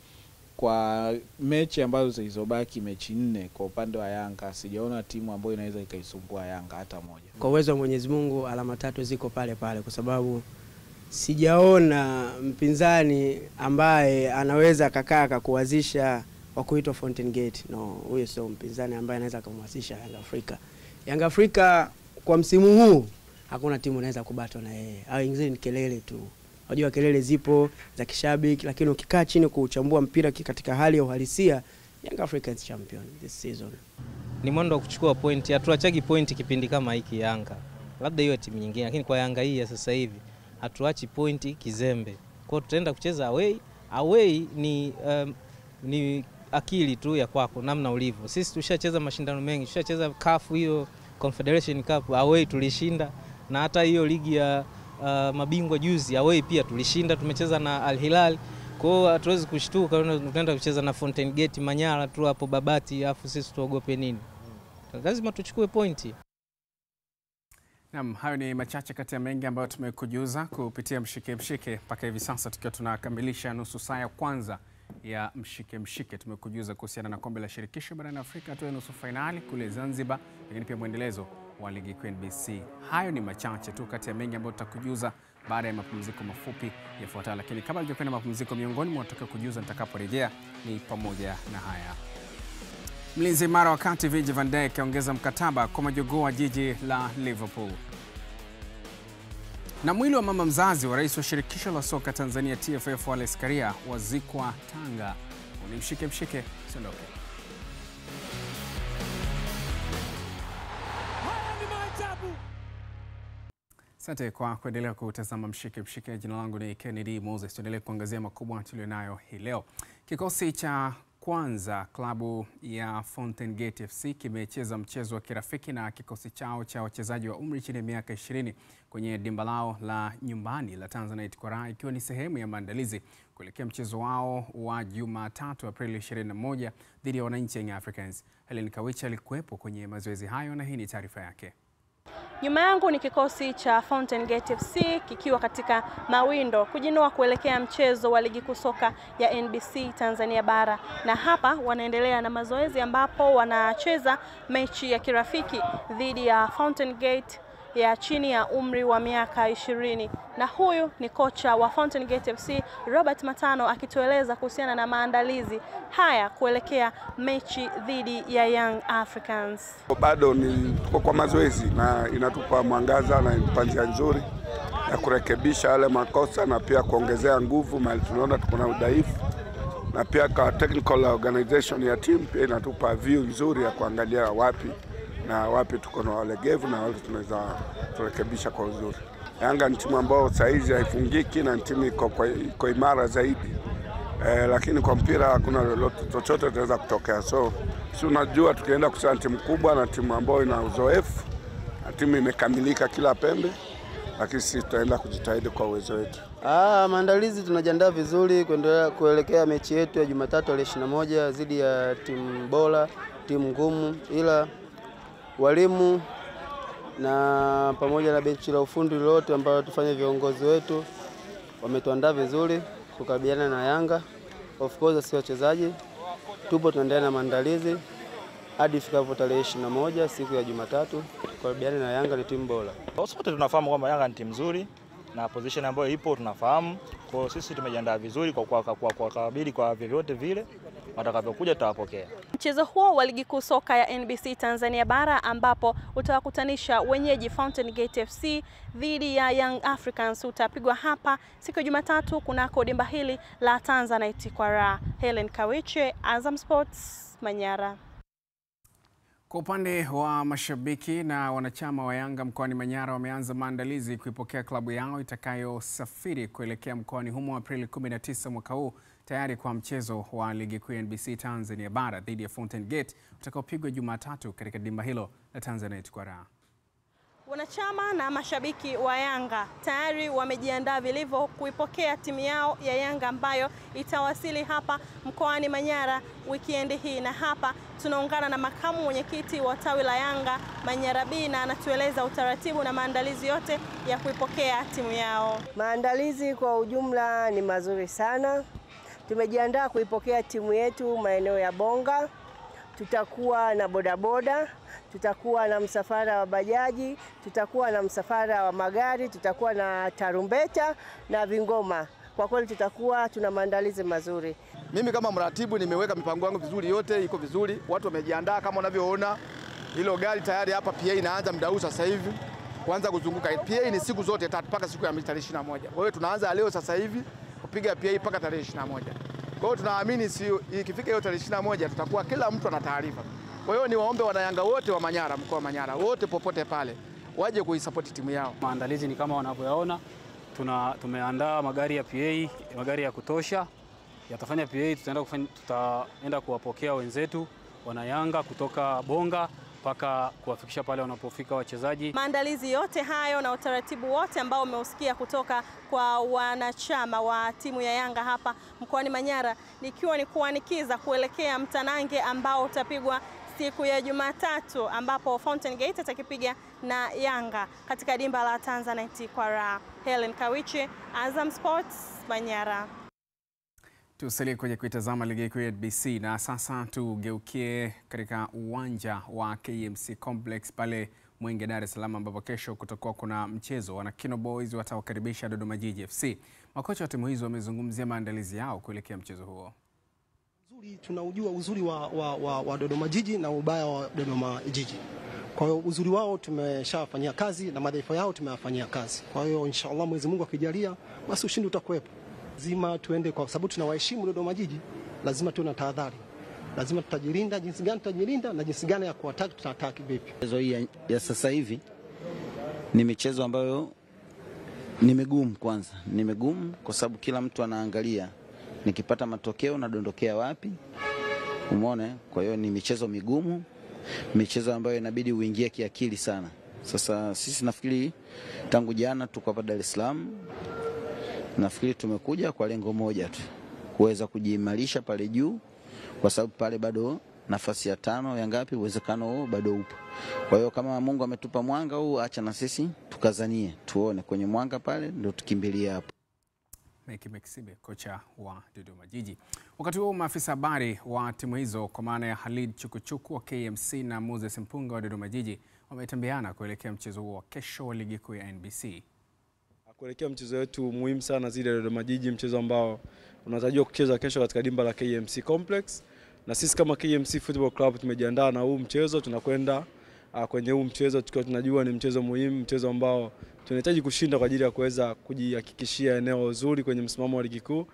Kwa mechi ambazo zilizobaki, mechi 4 kwa upande wa Yanga, sijaona timu ambayo inaweza ikaisumbua Yanga hata moja. Kwa uwezo wa Mwenyezi Mungu alama 3 ziko pale pale, kwa sababu sijaona mpinzani ambaye anaweza kakaa kuanzisha wa kuitwa Fountain Gate. No, huyo sio mpinzani ambaye anaweza kumwasisha Yanga Afrika. Yanga Afrika kwa msimu huu hakuna timu inaweza kubatwa na yeye. Au ingine ni kelele tu. Unajua kelele zipo za kishabiki, lakini ukikaa chini kuchambua mpira katika hali ya uhalisia, Yanga Africa is champion this season. Ni mwendo wa kuchukua point, hatuachagi point kipindi kama hiki Yanga. Labda hiyo timu nyingine, lakini kwa Yanga hii ya sasa hivi hatuachi point kizembe. Kwa hiyo tutaenda kucheza away. Away ni akili tu ya kwako namna ulivyo. Sisi tushacheza mashindano mengi, tushacheza CAF hiyo Confederation Cup away tulishinda, na hata hiyo ligi ya mabingwa juzi away pia tulishinda, tumecheza na Al Hilal. Kwa hiyo hatuwezi kushtuka tunaenda kucheza na Fountain Gate Manyara tu hapo Babati, afu sisi tuogope nini? Lazima tuchukue pointi. Naam, hayo ni machache kati ya mengi ambayo tumekujuza kupitia mshike mshike mpaka hivi sasa, tukiwa tunakamilisha nusu saa ya kwanza ya mshike mshike. Tumekujuza kuhusiana na kombe la shirikisho barani Afrika hatua ya nusu finali kule Zanzibar, lakini pia muendelezo wa ligi kuu NBC. Hayo ni machache tu kati ya mengi ambayo tutakujuza baada ya mapumziko mafupi yafuatayo, lakini kabla ya kwenda mapumziko, miongoni mwa tutakayokujuza nitakaporejea ni pamoja na haya. Mlinzi imara wakati Virgil van Dijk aongeza mkataba kwa majogoo wa jiji la Liverpool. Na mwili wa mama mzazi wa rais wa shirikisho la soka Tanzania TFF Wallace Karia wazikwa Tanga. Unimshike mshike, siondoke. Asante kwa kuendelea kutazama mshike mshike. Jina langu ni Kennedy Moses. Tuendelee kuangazia makubwa tulionayo hii leo. Kikosi cha kwanza klabu ya Fountain Gate FC kimecheza mchezo wa kirafiki na kikosi chao cha wachezaji wa umri chini ya miaka 20 kwenye dimba lao la nyumbani la Tanzanite kwa Raha, ikiwa ni sehemu ya maandalizi kuelekea mchezo wao wa Jumatatu Aprili 21 dhidi ya wananchi Young Africans. Helen Kawicha alikuwepo kwenye mazoezi hayo na hii ni taarifa yake. Nyuma yangu ni kikosi cha Fountain Gate FC kikiwa katika mawindo kujinoa kuelekea mchezo wa ligi kuu soka ya NBC Tanzania bara, na hapa wanaendelea na mazoezi ambapo wanacheza mechi ya kirafiki dhidi ya Fountain Gate ya chini ya umri wa miaka 20. Na huyu ni kocha wa Fountain Gate FC Robert Matano akitueleza kuhusiana na maandalizi haya kuelekea mechi dhidi ya Young Africans. Bado ni kwa mazoezi na inatupa mwangaza na inatupa njia nzuri ya kurekebisha yale makosa na pia kuongezea nguvu mahali tunaona tuko na udhaifu, na pia kwa technical organization ya team pia inatupa view nzuri ya kuangalia wapi na wapi tuko na walegevu na wapi tunaweza kurekebisha kwa uzuri. Yanga ni timu ambayo saizi haifungiki na timu iko imara zaidi. Lakini kwa mpira hakuna lolote chochote kinaweza kutokea. So si unajua tukienda kucheza timu kubwa na timu ambayo ina uzoefu na timu imekamilika kila pembe, lakini sisi tutaenda kujitahidi kwa uwezo wetu. Maandalizi tunajiandaa vizuri kuelekea mechi yetu ya Jumatatu tarehe 21 dhidi ya timu bora, timu ngumu, ila walimu na pamoja na benchi la ufundi lote ambao tufanye viongozi wetu wametuandaa vizuri kukabiliana na Yanga. Of course sisi wachezaji tupo tunaendelea na maandalizi hadi ifikapo tarehe 21 siku ya Jumatatu kukabiliana na Yanga, ni timu bora. Sote tunafahamu kwamba Yanga ni timu nzuri na position ambayo ipo tunafahamu. Kwa hiyo sisi tumejiandaa vizuri kwa kabili kwa vyovyote vile watakavyokuja tutawapokea. Mchezo huo wa ligi kuu soka ya NBC Tanzania Bara ambapo utawakutanisha wenyeji Fountain Gate FC dhidi ya Young Africans utapigwa hapa siku ya Jumatatu kunako dimba hili la Tanzanite kwa raha. Helen Kawiche, Azam Sports, Manyara. Kwa upande wa mashabiki na wanachama wa Yanga mkoani Manyara wameanza maandalizi kuipokea klabu yao itakayosafiri kuelekea mkoani humo Aprili 19 mwaka huu tayari kwa mchezo wa ligi kuu ya NBC Tanzania Bara dhidi ya Fountain Gate utakaopigwa Jumatatu katika dimba hilo la Tanzanite kwa raha. Wanachama na mashabiki wa Yanga tayari wamejiandaa vilivyo kuipokea timu yao ya Yanga ambayo itawasili hapa mkoani Manyara wikendi hii, na hapa tunaungana na makamu mwenyekiti wa tawi la Yanga Manyara B na anatueleza utaratibu na maandalizi yote ya kuipokea timu yao. Maandalizi kwa ujumla ni mazuri sana. Tumejiandaa kuipokea timu yetu maeneo ya Bonga. Tutakuwa na bodaboda, tutakuwa na msafara wa bajaji, tutakuwa na msafara wa magari, tutakuwa na tarumbeta na vingoma. Kwa kweli tutakuwa tuna maandalizi mazuri. Mimi kama mratibu nimeweka mipango yangu vizuri, yote iko vizuri. Watu wamejiandaa kama unavyoona. Hilo gari tayari hapa PA inaanza muda huu sasa hivi kuanza kuzunguka. PA ni siku zote tatu mpaka siku ya tarehe 21. Kwa hiyo tunaanza leo sasa hivi kupiga PA mpaka tarehe 21. Kwa hiyo tunaamini ikifika hiyo tarehe 21 tutakuwa kila mtu ana taarifa. Kwa hiyo ni waombe wanayanga wote wa Manyara, mkoa wa Manyara, wote popote pale waje kuisupport timu yao. Maandalizi ni kama wanavyoyaona. Tumeandaa magari ya PA, magari ya kutosha. Yatafanya PA, tutaenda kuwapokea wenzetu wanayanga kutoka Bonga mpaka kuwafikisha pale wanapofika wachezaji. Maandalizi yote hayo na utaratibu wote ambao umeusikia kutoka kwa wanachama wa timu ya Yanga hapa mkoani Manyara nikiwa ni kuanikiza kuelekea mtanange ambao utapigwa siku ya Jumatatu ambapo Fountain Gate atakipiga na Yanga katika dimba la Tanzanite kwa raha. Helen Kawiche, Azam Sports, Manyara. Tusalie kwenye kuitazama ligi kuu ya NBC na sasa tugeukie katika uwanja wa KMC Complex pale Mwenge, Dar es Salaam ambapo kesho kutakuwa kuna mchezo. Wana Kino Boys watawakaribisha Dodoma Jiji FC. Makocha wa timu hizo wamezungumzia maandalizi yao kuelekea mchezo huo. Tunaujua uzuri wa Dodoma Jiji na ubaya wa Dodoma Jiji. Kwa hiyo uzuri wao tumeshafanyia kazi na madhaifu yao tumeyafanyia kazi. Kwa hiyo inshallah Mwenyezi Mungu akijalia basi ushindi utakuwepo. Lazima tuende kwa sababu tunawaheshimu Dodoma Jiji, lazima tuwe na tahadhari. Lazima tutajilinda, jinsi gani tutajilinda na jinsi gani ya kuattack tutaattack vipi. Michezo hii ya sasa hivi ni michezo ambayo ni migumu. Kwanza ni migumu kwa sababu kila mtu anaangalia nikipata matokeo na dondokea wapi. Umeona? Kwa hiyo ni michezo migumu, michezo ambayo inabidi uingie kiakili sana. Sasa sisi nafikiri tangu jana tuko hapa Dar es Salaam, nafikiri tumekuja kwa lengo moja tu, kuweza kujiimarisha pale juu kwa sababu pale bado nafasi ya 5 ya ngapi uwezekano huo bado upo. Kwa hiyo kama Mungu ametupa mwanga huu, acha na sisi tukazanie tuone kwenye mwanga pale ndio tukimbilia hapo. Meki Meksibe, kocha wa Dodoma Jiji. Wakati huo maafisa habari wa timu hizo kwa maana ya Halid Chukuchuku wa KMC na Moses Mpunga wa Dodoma Jiji wametambiana kuelekea mchezo huo kesho wa ligi kuu ya NBC. Kuelekea mchezo wetu muhimu sana zile Dodoma Jiji, mchezo ambao unatarajiwa kucheza kesho katika dimba la KMC Complex, na sisi kama KMC Football Club tumejiandaa na huu mchezo. Tunakwenda kwenye huu mchezo tukiwa tunajua ni mchezo muhimu, mchezo ambao tunahitaji kushinda kwa ajili ya kuweza kujihakikishia eneo zuri kwenye msimamo wa ligi kuu.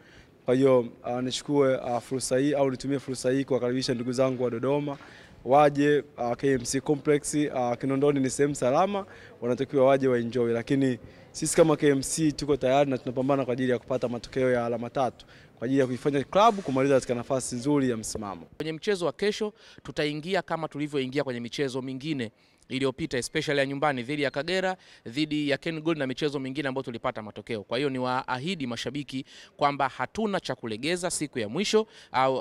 Kwa hiyo nichukue fursa hii au nitumie fursa hii kuwakaribisha ndugu zangu wa Dodoma waje KMC Complex. Kinondoni ni sehemu salama, wanatakiwa waje wa enjoy, lakini sisi kama KMC tuko tayari na tunapambana kwa ajili ya kupata matokeo ya alama 3 kwa ajili ya kuifanya klabu kumaliza katika nafasi nzuri ya msimamo. Kwenye mchezo wa kesho tutaingia kama tulivyoingia kwenye michezo mingine iliyopita, especially ya nyumbani dhidi ya Kagera, dhidi ya Ken Gold na michezo mingine ambayo tulipata matokeo. Kwa hiyo ni waahidi mashabiki kwamba hatuna cha kulegeza siku ya mwisho au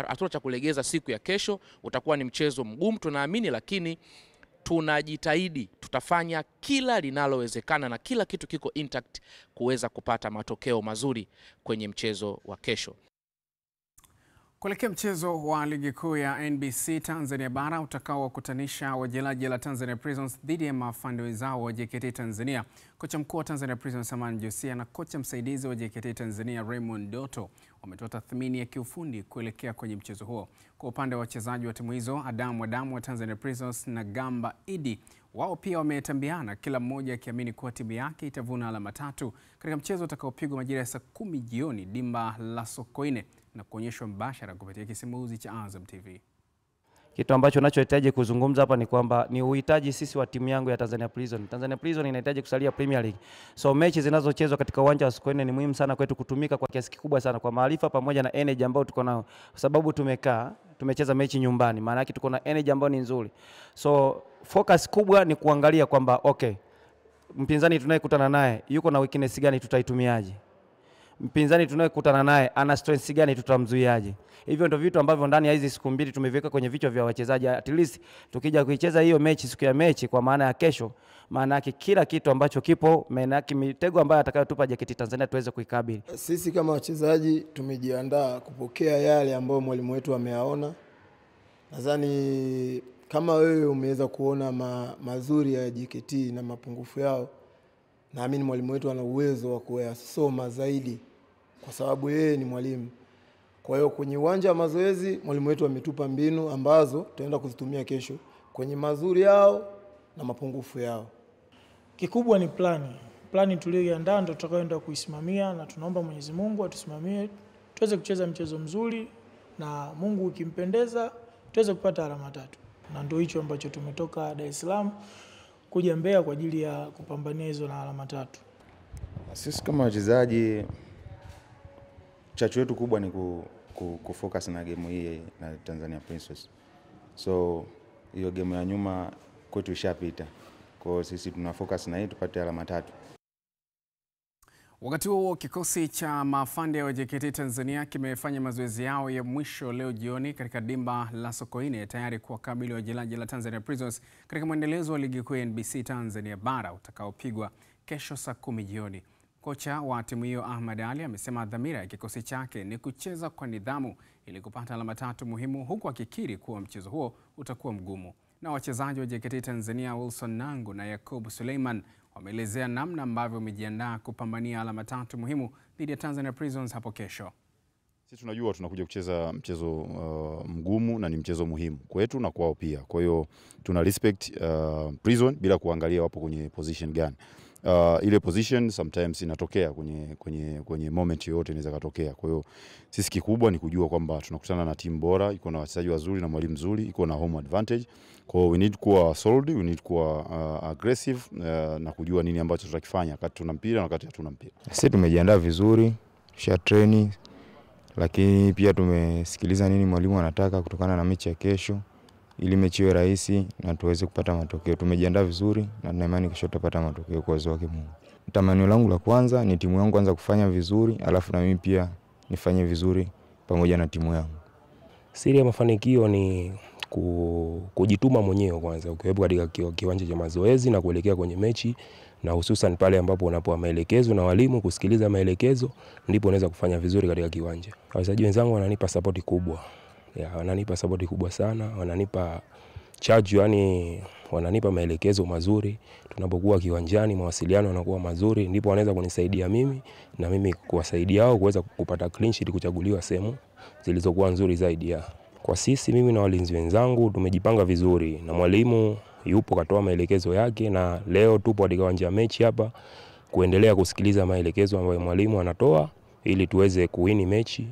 hatuna cha kulegeza siku ya kesho. Utakuwa ni mchezo mgumu tunaamini, lakini tunajitahidi, tutafanya kila linalowezekana na kila kitu kiko intact kuweza kupata matokeo mazuri kwenye mchezo wa kesho. Kuelekea mchezo wa ligi kuu ya NBC Tanzania Bara utakaowakutanisha wachezaji la Tanzania Prisons dhidi ya maafande wenzao wa JKT Tanzania, kocha mkuu wa Tanzania Prisons Saman Josia na kocha msaidizi wa JKT Tanzania Raymond Doto wametoa tathmini ya kiufundi kuelekea kwenye mchezo huo. Kwa upande wa wachezaji wa timu hizo, Adamu wa Tanzania Prisons na Gamba Idi, wao pia wametambiana, kila mmoja akiamini kuwa timu yake itavuna alama 3 katika mchezo utakaopigwa majira ya saa 10 jioni dimba la Sokoine na kuonyeshwa mbashara kupitia kisimuzi cha Azam TV. Kitu ambacho nachohitaji kuzungumza hapa ni kwamba ni uhitaji sisi wa timu yangu ya Tanzania Prison. Tanzania Prison inahitaji kusalia Premier League. So mechi zinazochezwa katika uwanja wa Sokoine ni muhimu sana kwetu kutumika kwa kiasi kikubwa sana kwa maarifa pamoja na energy ambayo tuko nayo. Kwa sababu tumecheza mechi nyumbani, maana yake tuko na energy ambayo ni nzuri. So focus kubwa ni kuangalia kwamba mpinzani tunayekutana naye yuko na weakness gani, tutaitumiaje? Mpinzani tunayekutana naye ana strength gani, tutamzuiaje? Hivyo ndio vitu ambavyo ndani ya hizi siku mbili tumeviweka kwenye vichwa vya wachezaji. At least tukija kuicheza hiyo mechi siku ya mechi kwa maana ya kesho, maana yake kila kitu ambacho kipo, maana yake mitego ambayo atakayotupa JKT Tanzania tuweze kuikabili. Sisi kama wachezaji tumejiandaa kupokea yale ambayo mwalimu wetu ameyaona. Nadhani kama wewe umeweza kuona mazuri ya JKT na mapungufu yao, naamini mwalimu wetu ana uwezo wa kuyasoma zaidi kwa sababu yeye ni mwalimu. Kwa hiyo kwenye uwanja wa mazoezi mwalimu wetu ametupa mbinu ambazo tutaenda kuzitumia kesho kwenye mazuri yao na mapungufu yao. Kikubwa ni plani tuliyoiandaa ndio tutakayoenda kuisimamia, na tunaomba Mwenyezi Mungu atusimamie tuweze kucheza mchezo mzuri, na Mungu ukimpendeza tuweze kupata alama 3. Na ndio hicho ambacho tumetoka Dar es Salaam kuja Mbeya kwa ajili ya kupambania hizo na alama 3. Sisi kama wachezaji chachu yetu kubwa ni kufocus na game hii na Tanzania Princess. So hiyo game ya nyuma kwetu ishapita. Kwa hiyo sisi tuna focus na hii tupate alama 3. Wakati huo kikosi cha maafande wa JKT Tanzania kimefanya mazoezi yao ya mwisho leo jioni katika dimba la Sokoine tayari kuwakabili wachezaji la Tanzania Prisons katika mwendelezo wa ligi kuu ya NBC Tanzania Bara utakaopigwa kesho saa 10 jioni. Kocha wa timu hiyo Ahmad Ali amesema dhamira ya kikosi chake ni kucheza kwa nidhamu ili kupata alama 3 muhimu, huku akikiri kuwa mchezo huo utakuwa mgumu. Na wachezaji wa JKT Tanzania Wilson Nangu na Yakub Suleiman wameelezea namna ambavyo wamejiandaa kupambania alama 3 muhimu dhidi ya Tanzania Prisons hapo kesho. Sisi tunajua tunakuja kucheza mchezo mgumu na ni mchezo muhimu kwetu na kwao pia. Kwa hiyo tuna respect Prison bila kuangalia wapo kwenye position gani. Ile position sometimes inatokea kwenye moment yoyote inaweza katokea. Kwa hiyo sisi kikubwa ni kujua kwamba tunakutana na timu bora, iko na wachezaji wazuri na mwalimu mzuri, iko na home advantage. Kwa hiyo we need kuwa solid, we need kuwa aggressive na kujua nini ambacho tutakifanya wakati tuna mpira na wakati hatuna mpira. Sisi tumejiandaa vizuri, tusha training, lakini pia tumesikiliza nini mwalimu anataka kutokana na mechi ya kesho ili mechi iwe rahisi na tuweze kupata matokeo. Tumejiandaa vizuri na nina imani kesho tutapata matokeo kwa uwezo wake Mungu. Tamanio langu la kwanza ni timu yangu kwanza kufanya vizuri, alafu na mimi pia nifanye vizuri pamoja na timu yangu. Siri ya mafanikio ni kujituma mwenyewe kwanza, ukiwepo katika kiwanja cha mazoezi na kuelekea kwenye mechi, na hususan pale ambapo unapewa maelekezo na walimu, kusikiliza maelekezo, ndipo unaweza kufanya vizuri katika kiwanja. Wachezaji wenzangu wananipa support kubwa. Wananipa support kubwa sana, wananipa charge, yani wananipa maelekezo mazuri. Tunapokuwa kiwanjani mawasiliano yanakuwa mazuri, ndipo wanaweza kunisaidia mimi na mimi kuwasaidia wao kuweza kupata clean sheet, kuchaguliwa sehemu zilizokuwa nzuri zaidi. Kwa sisi mimi na walinzi wenzangu tumejipanga vizuri na mwalimu yupo katoa maelekezo yake, na leo tupo katika uwanja wa mechi hapa kuendelea kusikiliza maelekezo ambayo mwalimu anatoa ili tuweze kuwini mechi.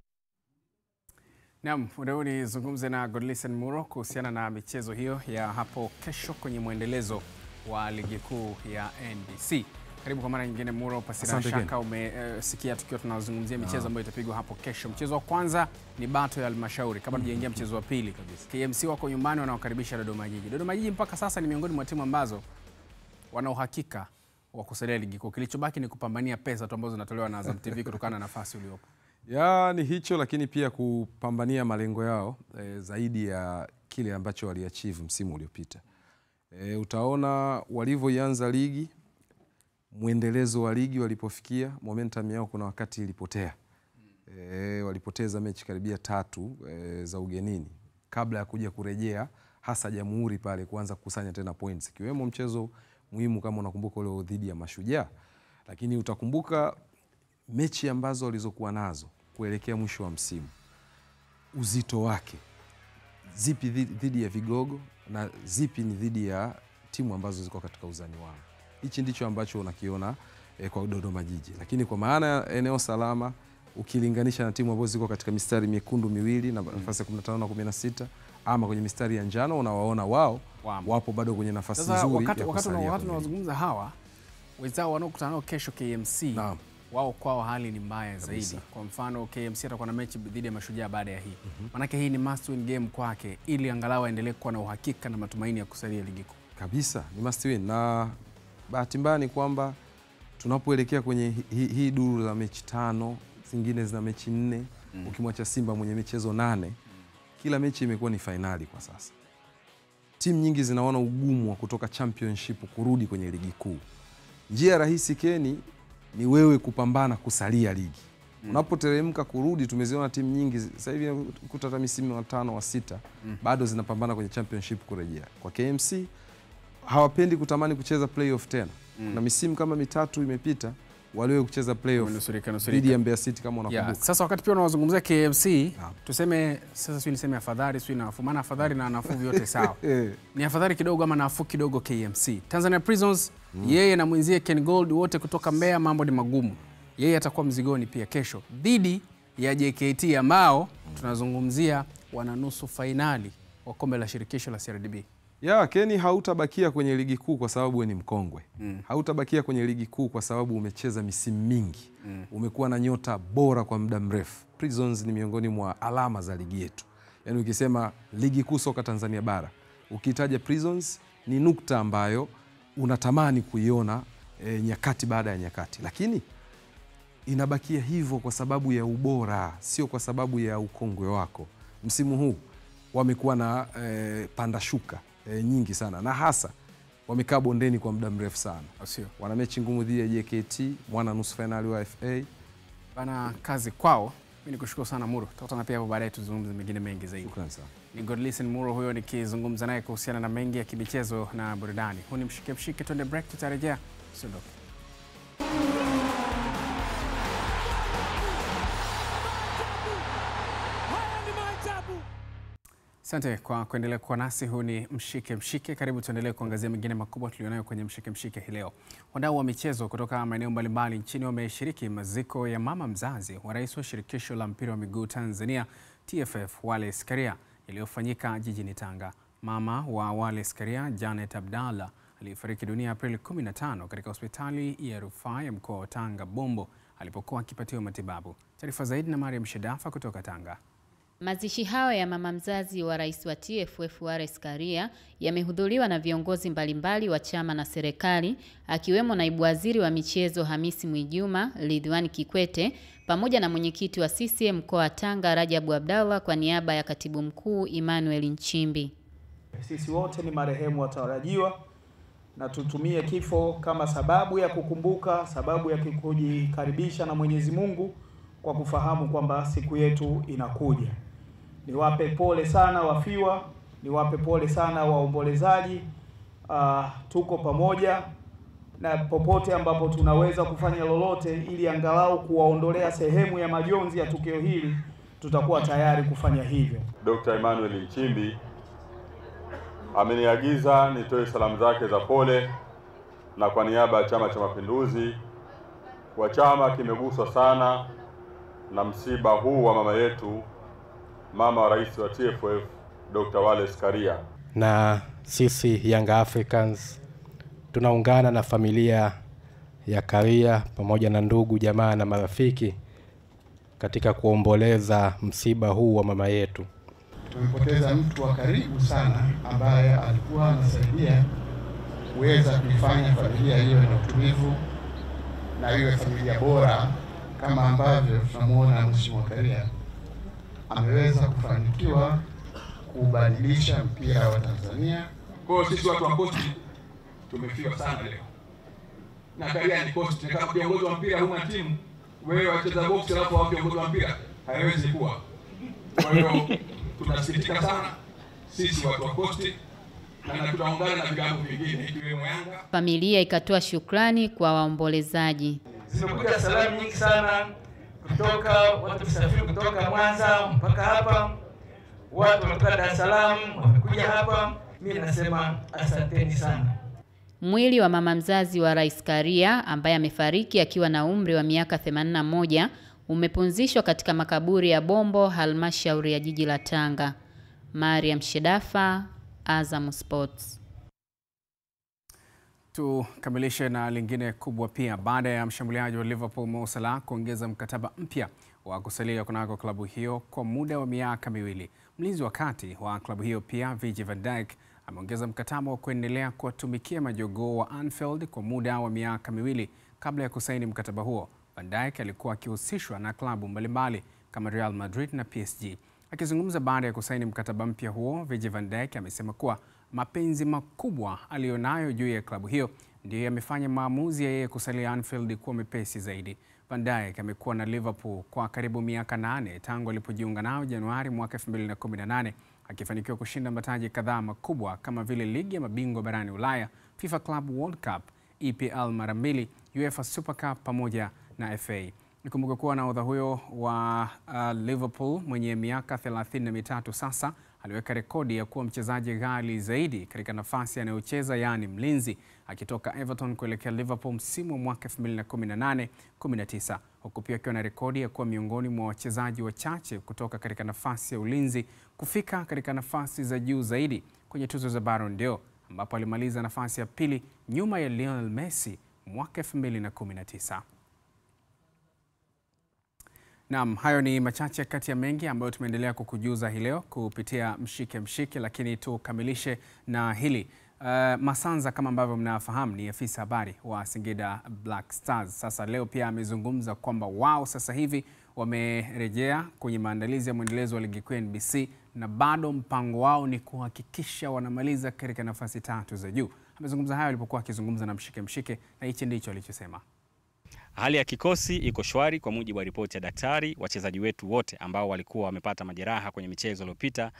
Naam, leo nizungumze na Godlisten Muro kuhusiana na michezo hiyo ya hapo kesho kwenye mwendelezo wa ligi kuu ya NBC. Karibu kwa mara nyingine Muro, pasina shaka umesikia tukiwa tunazungumzia michezo ambayo itapigwa hapo kesho. Mchezo wa kwanza ni Bato ya Halmashauri, kabla tujaingia mchezo wa pili. KMC wako nyumbani wanaokaribisha Dodoma Jiji. Dodoma Jiji mpaka sasa ni miongoni mwa timu ambazo wana uhakika wa kusalia ligi kuu. Kilichobaki ni kupambania pesa tu ambazo zinatolewa na Azam TV kutokana na nafasi uliopo. Ni hicho, lakini pia kupambania malengo yao zaidi ya kile ambacho waliachieve msimu uliopita. Utaona walivyoanza ligi, mwendelezo wa ligi walipofikia, momentum yao kuna wakati ilipotea. walipoteza mechi karibia 3 za ugenini kabla ya kuja kurejea hasa Jamhuri pale kuanza kukusanya tena points, ikiwemo mchezo muhimu kama unakumbuka ule dhidi ya Mashujaa. Lakini utakumbuka mechi ambazo walizokuwa nazo kuelekea mwisho wa msimu, uzito wake, zipi dhidi ya vigogo na zipi ni dhidi ya timu ambazo ziko katika uzani wao. Hichi ndicho ambacho unakiona kwa Dodoma Jiji. Lakini kwa maana ya eneo salama, ukilinganisha na timu ambazo ziko katika mistari miekundu miwili na nafasi ya 15 na 16, ama kwenye mistari ya njano, unawaona wao wapo bado kwenye nafasi nzuri ya kusalia. Wakati tunawazungumza hawa wenzao wanaokutana nao kesho KMC, wao kwao hali ni mbaya zaidi. Kwa mfano KMC atakuwa na mechi dhidi ya Mashujaa baada ya hii. Manake hii ni must win game kwake ili angalau aendelee kuwa na uhakika na matumaini ya kusalia ligi kuu. Kabisa, ni must win. Na bahati mbaya ni kwamba tunapoelekea kwenye hii duru la mechi 5, zingine zina mechi 4, ukimwacha Simba mwenye michezo 8, kila mechi imekuwa ni finali kwa sasa. Timu nyingi zinaona ugumu wa kutoka championship kurudi kwenye ligi kuu. Njia rahisi Keni ni wewe kupambana kusalia ligi. Unapoteremka kurudi, tumeziona timu nyingi sasa hivi kutata misimu wa 5 wa 6 bado zinapambana kwenye championship kurejea. Kwa KMC hawapendi kutamani kucheza playoff tena. Na misimu kama 3 imepita waliwe kucheza playoff dhidi ya Mbeya City kama unakumbuka. Sasa wakati pia unawazungumzia KMC, tuseme sasa sio niseme afadhali sio nafuu, maana afadhali na nafuu vyote sawa. Ni afadhali kidogo ama nafuu kidogo KMC. Tanzania Prisons yeye na mwenzie Ken Gold wote kutoka Mbeya, mambo ni magumu. Yeye atakuwa mzigoni pia kesho dhidi ya JKT ambao tunazungumzia wana nusu finali wa kombe la shirikisho la CRDB. Keni hautabakia kwenye ligi kuu kwa sababu wewe ni mkongwe. Hautabakia kwenye ligi kuu kwa sababu umecheza misimu mingi. Umekuwa na nyota bora kwa muda mrefu. Prisons ni miongoni mwa alama za ligi yetu. Yaani ukisema ligi kuu soka Tanzania bara, ukitaja Prisons ni nukta ambayo unatamani kuiona nyakati baada ya nyakati. Lakini inabakia hivyo kwa sababu ya ubora, sio kwa sababu ya ukongwe wako. Msimu huu wamekuwa na panda shuka nyingi sana, na hasa wamekaa bondeni kwa muda mrefu sana. Wana mechi ngumu dhidi ya JKT, mwana nusu finali wa FA. Bana, kazi kwao. Mimi nikushukuru sana Muro. Tutakutana pia hapo baadaye tuzungumze mengine mengi zaidi. Shukrani sana. Ni Godlisten Muro huyo nikizungumza naye kuhusiana na mengi ya kimichezo na burudani. Huu ni mshike, twende break, tutarejea. Usiondoke. Asante kwa kuendelea kuwa nasi. Huu ni Mshike. Karibu tuendelee kuangazia mengine makubwa tulionayo kwenye Mshike hii leo. Wadau wa michezo kutoka maeneo mbalimbali nchini wameshiriki maziko ya mama mzazi wa rais wa shirikisho la mpira wa miguu Tanzania TFF Wallace Karia iliyofanyika jijini Tanga. Mama wa Wallace Karia, Janet Abdalla, alifariki dunia Aprili 15 katika hospitali ya rufaa ya mkoa wa Tanga Bombo alipokuwa akipatiwa matibabu. Taarifa zaidi na Mariam Shedafa kutoka Tanga. Mazishi hayo ya mama mzazi wa rais wa TFF Wallace Karia yamehudhuriwa na viongozi mbalimbali wa chama na serikali, akiwemo naibu waziri wa michezo Hamisi Mwijuma, Ridhiwani Kikwete, pamoja na mwenyekiti wa CCM mkoa wa Tanga Rajabu Abdalla kwa niaba ya katibu mkuu Emmanuel Nchimbi. Sisi wote ni marehemu watarajiwa na tutumie kifo kama sababu ya kukumbuka, sababu ya kujikaribisha na Mwenyezi Mungu kwa kufahamu kwamba siku yetu inakuja. Niwape pole sana wafiwa, niwape pole sana waombolezaji. Tuko pamoja na popote ambapo tunaweza kufanya lolote ili angalau kuwaondolea sehemu ya majonzi ya tukio hili, tutakuwa tayari kufanya hivyo. Dr. Emmanuel Nchimbi ameniagiza nitoe salamu zake za pole, na kwa niaba ya Chama cha Mapinduzi, kwa chama kimeguswa sana na msiba huu wa mama yetu, mama wa rais wa TFF Dr. Wallace Karia. Na sisi Young Africans tunaungana na familia ya Karia pamoja na ndugu, jamaa na marafiki katika kuomboleza msiba huu wa mama yetu. Tumepoteza mtu wa karibu sana ambaye alikuwa anasaidia kuweza kuifanya familia hiyo na utulivu na iwe familia bora, kama ambavyo tunamuona Mheshimiwa Karia ameweza kufanikiwa kubadilisha mpira wa Tanzania. Kwa hiyo sisi watu wa Coast tumefiwa sana leo. Na Karia ni Coast, kama viongozi wa mpira huna timu wewe wacheza box alafu hao viongozi wa mpira, haiwezi kuwa. Kwa hiyo tunasikitika sana sisi watu wa Coast na tutaungana na vilabu vingine ikiwemo Yanga. Familia ikatoa shukrani kwa waombolezaji. Zimekuja salamu nyingi sana kutoka watu kusafiri kutoka Mwanza mpaka hapa. Watu kutoka Dar es Salaam wamekuja hapa. Mimi nasema asanteni sana. Mwili wa mama mzazi wa Rais Karia ambaye amefariki akiwa na umri wa miaka 81 umepunzishwa katika makaburi ya Bombo, halmashauri ya jiji la Tanga. Mariam Shedafa, Azam Sports. Tukamilishe na lingine kubwa pia. Baada ya mshambuliaji wa Liverpool Mo Salah kuongeza mkataba mpya wa kusalia kunako klabu hiyo kwa muda wa miaka 2, mlinzi wa kati wa klabu hiyo pia Virgil van Dijk ameongeza mkataba wa kuendelea kuwatumikia majogoo wa Anfield kwa muda wa miaka 2. Kabla ya kusaini mkataba huo, Van Dijk alikuwa akihusishwa na klabu mbalimbali kama Real Madrid na PSG. Akizungumza baada ya kusaini mkataba mpya huo, Virgil van Dijk amesema kuwa mapenzi makubwa aliyonayo juu ya klabu hiyo ndiyo yamefanya maamuzi ya yeye kusalia Anfield kuwa mepesi zaidi. Van Dijk amekuwa na Liverpool kwa karibu miaka 8 tangu alipojiunga nao Januari mwaka 2018, akifanikiwa kushinda mataji kadhaa makubwa kama vile ligi ya mabingwa barani Ulaya, FIFA Club World Cup, EPL mara 2, UEFA Super Cup pamoja na FA. Nikumbuke kuwa nahodha huyo wa Liverpool mwenye miaka 33 sasa aliweka rekodi ya kuwa mchezaji ghali zaidi katika nafasi anayocheza, yaani mlinzi, akitoka Everton kuelekea Liverpool msimu wa mwaka 2018-19, huku pia akiwa na rekodi ya kuwa miongoni mwa wachezaji wachache kutoka katika nafasi ya ulinzi kufika katika nafasi za juu zaidi kwenye tuzo za Ballon d'Or, ambapo alimaliza nafasi ya pili nyuma ya Lionel Messi mwaka 2019. Naam, hayo ni machache kati ya mengi ambayo tumeendelea kukujuza hii leo kupitia Mshike Mshike, lakini tukamilishe na hili. Masanza kama ambavyo mnafahamu ni afisa habari wa Singida Black Stars. Sasa leo pia amezungumza kwamba wao sasa hivi wamerejea kwenye maandalizi ya mwendelezo wa ligi kuu NBC na bado mpango wao ni kuhakikisha wanamaliza katika nafasi 3 za juu. Amezungumza hayo alipokuwa akizungumza na Mshike Mshike na hichi ndicho alichosema. Hali ya kikosi iko shwari kwa mujibu wa ripoti ya daktari. Wachezaji wetu wote ambao walikuwa wamepata majeraha kwenye michezo iliyopita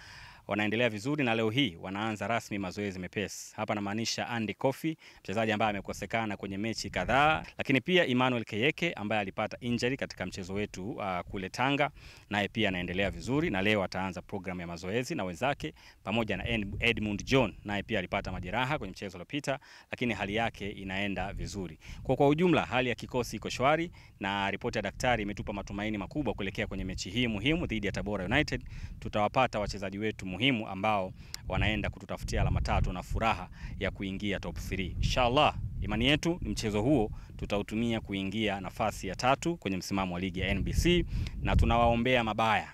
wanaendelea vizuri na leo hii wanaanza rasmi mazoezi mepesi. Hapa namaanisha Andy Kofi, mchezaji ambaye amekosekana kwenye mechi kadhaa, lakini pia Emmanuel Keyeke ambaye alipata injury katika mchezo wetu kule Tanga, naye pia anaendelea vizuri na leo ataanza program ya mazoezi na wenzake, pamoja na Edmund John, naye pia alipata majeraha kwenye mchezo uliopita, lakini hali yake inaenda vizuri. Kwa ujumla hali ya kikosi iko shwari na ripoti ya daktari imetupa matumaini makubwa kuelekea kwenye mechi hii muhimu dhidi ya Tabora United. Tutawapata wachezaji wetu muhimu ambao wanaenda kututafutia alama 3 na furaha ya kuingia top 3. Inshallah, imani yetu ni mchezo huo tutautumia kuingia nafasi ya 3 kwenye msimamo wa ligi ya NBC na tunawaombea mabaya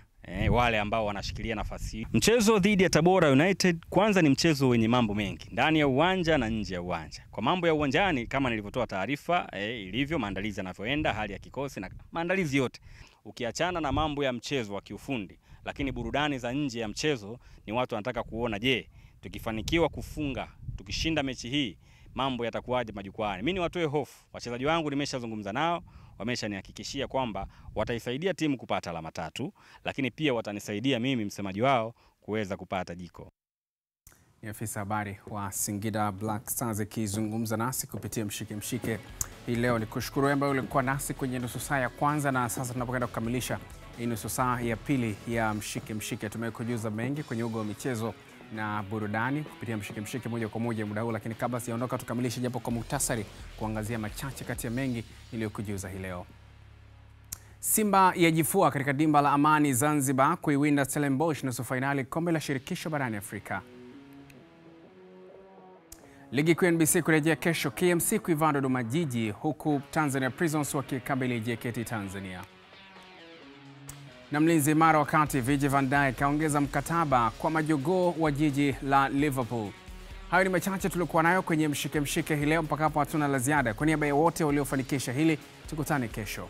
wale ambao wanashikilia nafasi. Mchezo dhidi ya Tabora United kwanza ni mchezo wenye mambo mengi ndani ya uwanja na nje ya uwanja. Kwa mambo ya uwanjani kama nilivyotoa taarifa ilivyo, maandalizi yanavyoenda, hali ya kikosi na maandalizi yote, ukiachana na mambo ya mchezo wa kiufundi, lakini burudani za nje ya mchezo ni watu wanataka kuona, je, tukifanikiwa kufunga, tukishinda mechi hii, mambo yatakuwaje majukwaani. Mimi niwatoe hofu, wachezaji wangu nimeshazungumza nao, wameshanihakikishia kwamba wataisaidia timu kupata alama 3, lakini pia watanisaidia mimi msemaji wao kuweza kupata jiko. Ni afisa habari wa Singida Black Stars akizungumza nasi kupitia Mshike Mshike hii leo. Nikushukuru ambaye ulikuwa nasi kwenye nusu saa ya kwanza, na sasa tunapokwenda kukamilisha hii nusu saa ya pili ya Mshike Mshike, tumekujuza mengi kwenye uga wa michezo na burudani kupitia Mshike Mshike moja kwa moja muda huu, lakini kabla sijaondoka tukamilishe japo kwa muhtasari kuangazia machache kati ya mengi niliyokujuza hii leo. Simba yajifua katika dimba la Amani Zanzibar kuiwinda Stellenbosch nusu finali kombe la shirikisho barani Afrika. Ligi kuu NBC kurejea kesho, KMC kuivaa Dodoma Jiji, huku Tanzania Prisons wakikabili JKT Tanzania. Na mlinzi imara wakati Virgil van Dijk kaongeza mkataba kwa majogoo wa jiji la Liverpool. Hayo ni machache tulikuwa nayo kwenye Mshike Mshike hii leo. Mpaka hapo hatuna la ziada. Kwa niaba ya wote waliofanikisha hili, tukutane kesho.